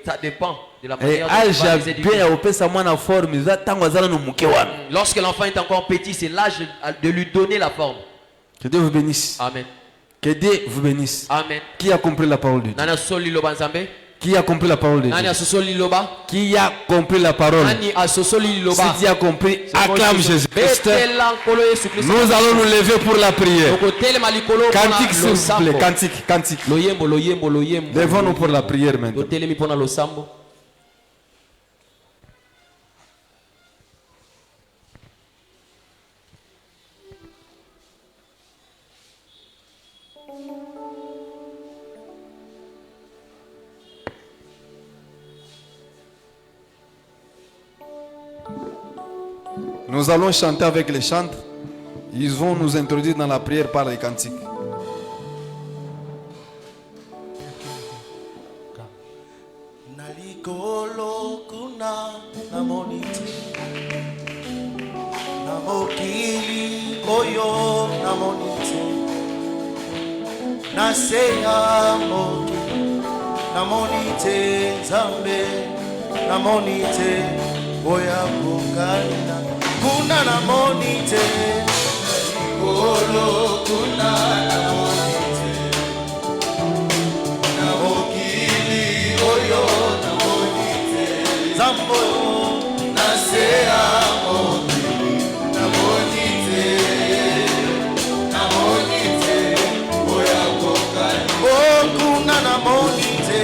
ça dépend de la manière dont tu vas les éduquer. Lorsque l'enfant est encore petit, c'est l'âge de lui donner la forme. Que Dieu vous bénisse. Amen. Que Dieu vous bénisse. Amen. Qui a compris la parole de Dieu? Qui a compris la parole de Dieu? Qui a compris la parole? Si tu as compris, acclame Jésus-Christ. Nous allons nous lever pour la prière. Cantique, s'il vous plaît. Cantique, cantique. Levons-nous pour la prière maintenant. Nous allons chanter avec les chantres. Ils vont nous introduire dans la prière par les cantiques. Nalikolo kuna namoniti namokili oyo namoniti naseya moki namonite zambe namonite oya kukanina kuna namonite nalikolo kuna namonite namokili oyo namonite zambo nasea mokili namonite namonite oya kokani kuna namonite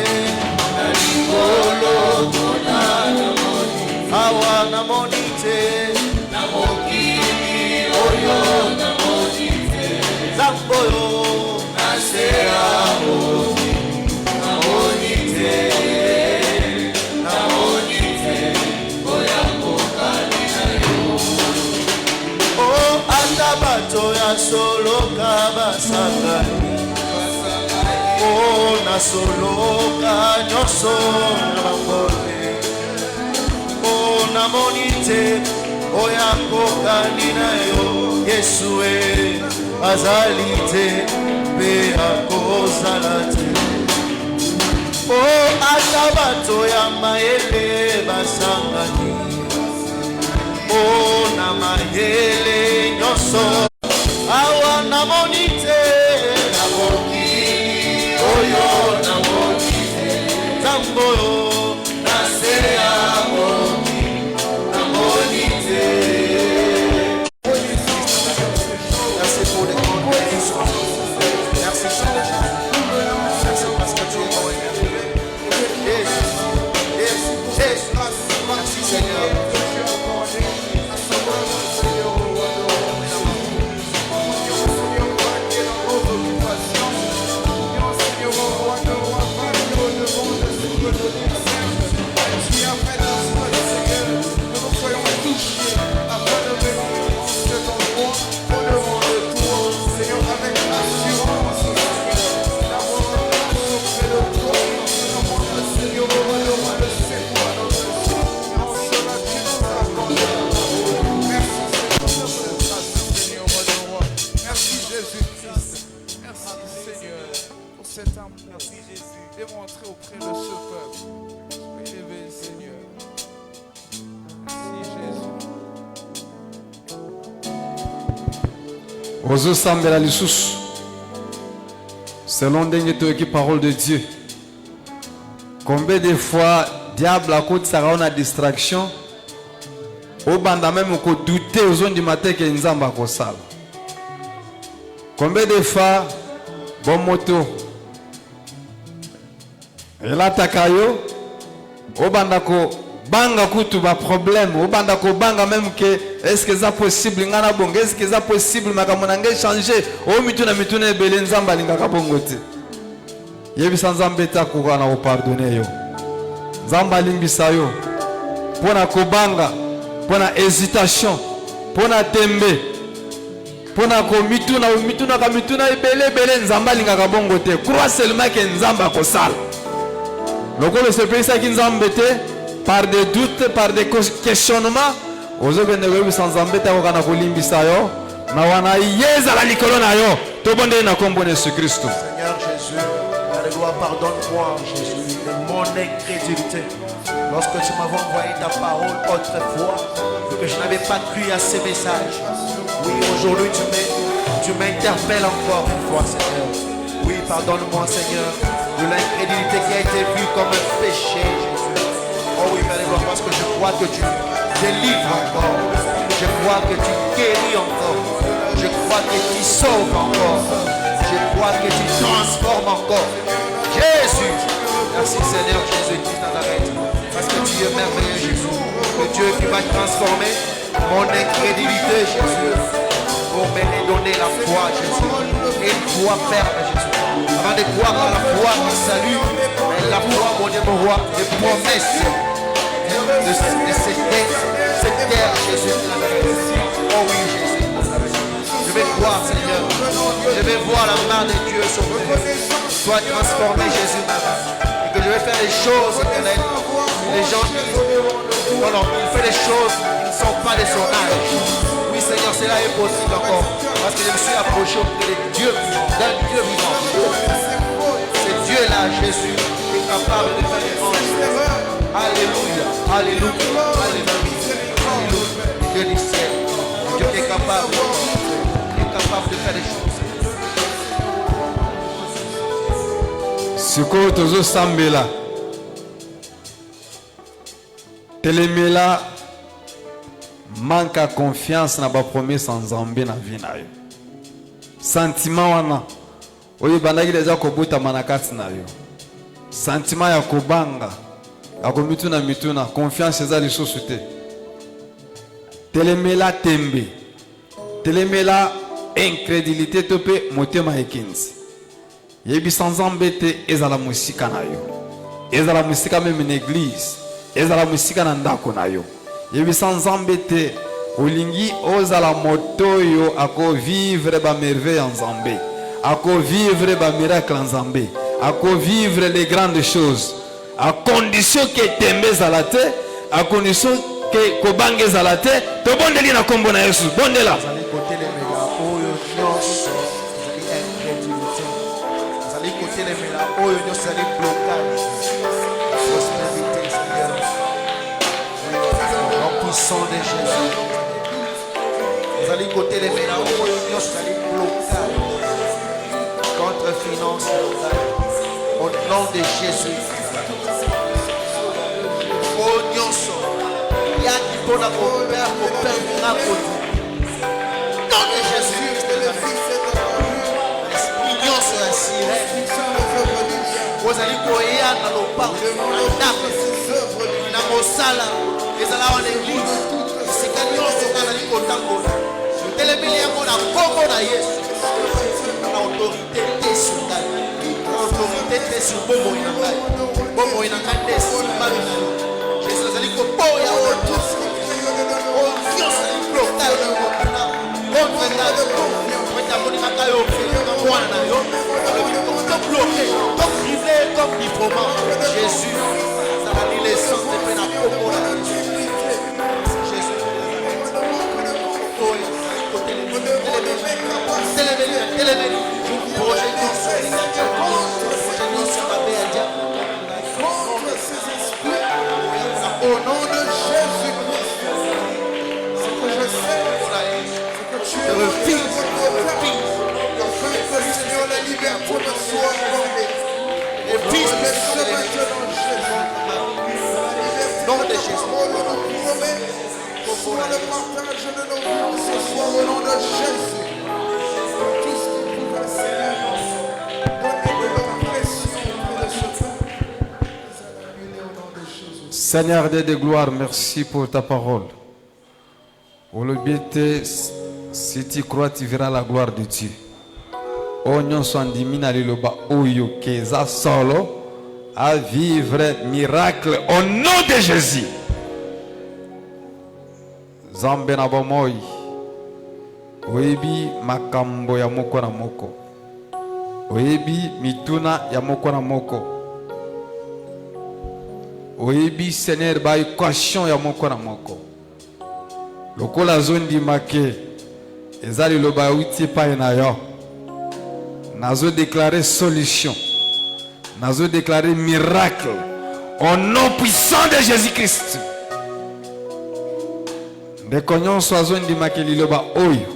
nalikolo kuna namonite awa namonite namokili oyo namonite zamboyo nasea mokili namonite namonite oya kokani nayo o ata bato ya soloka basangani o nasoloka nyonso na bangole o namonite oya kokani nayo Yesu azali te mpe akozala te o ata bato ya mayele basangani o na mayele nyonso awa namonite namokili oyo namonite zamboyo nasea moki namonite. Merci pour les conditions. Merci parce que tu es bon. Merci Seigneur. Ozo sambela lisusu. Selon la parole de Dieu. Combien de fois diable a côté ça a distraction. Au banda même qu'on douter aux zones du matin que nzamba ko sala. Combien de fois bon moto. Et là takayo au banda ko banga kutu ba problème au banda ko banga même que est-ce que ça possible ngana bonga est-ce que ça possible makamonanga changer au mituna ebele nzamba lingaka bongo te yebi sanzambe ta ko kana o pardonner yo nzamba limbisa yo pona ko banga pona hésitation pona tembe pona ko mituna ka mituna ebele nzamba lingaka bongo te crois seulement que nzamba ko sala lokolo se pensa ki nzambe te par des doutes, par des questionnements, aux autres sans embêter au Ghana Kolimbisa yo, na wana yeza la likolona yo, to bonde na kombone ce Christ. Seigneur Jésus, la gloire, pardonne-moi Jésus de mon incrédulité. Lorsque tu m'avais envoyé ta parole autrefois, que je n'avais pas cru à ces messages. Oui, aujourd'hui tu m'interpelles encore une fois, Seigneur. Oui, pardonne-moi Seigneur de l'incrédulité qui a été vue comme un péché, Jésus. Oh oui, Père, parce que je crois que tu délivres encore. Je crois que tu guéris encore. Je crois que tu sauves encore. Je crois que tu transformes encore. Jésus. Merci Seigneur Jésus de Nazareth. Parce que tu es merveilleux, Jésus. Le Dieu qui va transformer mon incrédulité, Jésus. Pour me redonner la foi, Jésus. Et une foi ferme, Jésus. Avant de croire à la foi qui salue, mais la foi, mon Dieu, mon roi, des promesses. De cette terre, Jésus. Oh oui, Jésus. Je vais croire, Seigneur. Je vais voir la main de Dieu sur moi. Sois transformé, Jésus. Et que je vais faire des choses éternelles. Les gens disent, non, il fait des choses qui ne sont pas de son âge. Oui, Seigneur, cela est possible encore. Parce que je me suis approché auprès de Dieu, d'un Dieu vivant. C'est Dieu-là, Jésus, qui est capable de faire des choses. Alléluia, alléluia, alléluia, alléluia. Dieu du ciel, Dieu qui est capable de faire des choses. Siko tozo sambela. Telemela manque à confiance na ba promesse en Zambé na vie na yo. Sentiment wana oyo bandaki deja kobuta manakati na yo. Sentiment ya kobanga. Ako mituna confiance eza lisusu te. Telemela tembe. Telemela incrédulité tope motema ekinzi. Yebi sans embêter ezala musika na yo. Ezala musika même en église. Ezala musika na ndako na yo. Yebi sans embêter olingi ozala moto yo ako vivre ba merveille en Zambé. Ako vivre ba miracle en Zambé. Ako vivre les grandes choses. À condition que tembe zalate, à condition que kobange zalate, to bondeli na kombo na Yesu, bondela. Zali côté les méga oyo nyonso, zali incrédulité. Zali côté les méga oyo nyonso zali blocage. Prospérité, Seigneur. Au puissant de Jésus. Zali côté les méga oyo nyonso zali blocage. Contre finance, au nom de Jésus. Pour la Père, nom de Jésus, l'union sur la sirène. Vous allez courir dans le parc, dans le table, dans le salle, les allants en église. C'est que nous sommes allés au tango. Nous télémélions la combo de Jésus. L'autorité est sur la l'autorité est sur Bobo Inangai. Bobo Inangai est sur la Jésus, vous allez courir à tous. Jésus, ça va dire les sens de peine à propos là. Jésus, au nom de Jésus, je refuse Fils de Dieu. Nom de Jésus. Pour le partage de nos vies ce soir au nom de Jésus. Tout ce qui pouvait, Seigneur, donner de l'oppression de ce peuple. Au nom de Jésus. Seigneur de gloire, merci pour ta parole. Au lobité, si tu crois, tu verras la gloire de Dieu. Onyon swandimina liloba oyo keza solo à vivre miracle au nom de Jésus. Zambe na bomoi oyebi makambo ya moko na moko, oyebi mituna ya moko na moko, oyebi Seigneur ba équation ya moko na moko. Lokola zondi make ezali loba uti pa na yo. Nazo déclarer solution, nazo déclarer miracle au nom puissant de Jésus-Christ. De konyon soazon di makeli loba oyo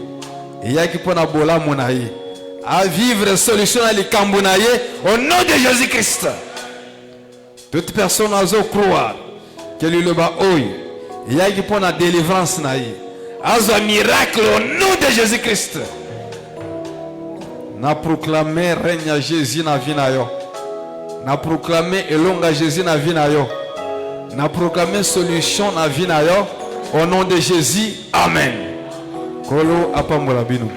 eyaki pona bola monaye à vivre solution à likambo na ye au nom de Jésus-Christ. Toute personne azo croire que liloba oyo eyaki pona délivrance na ye azo miracle au nom de Jésus-Christ. Na proclamer règne à Jésus na vie na yo, na proclamer elonga Jésus na vie na yo, na proclamer solution na vie na yo au nom de Jésus. Amen. Kolo apambola bino.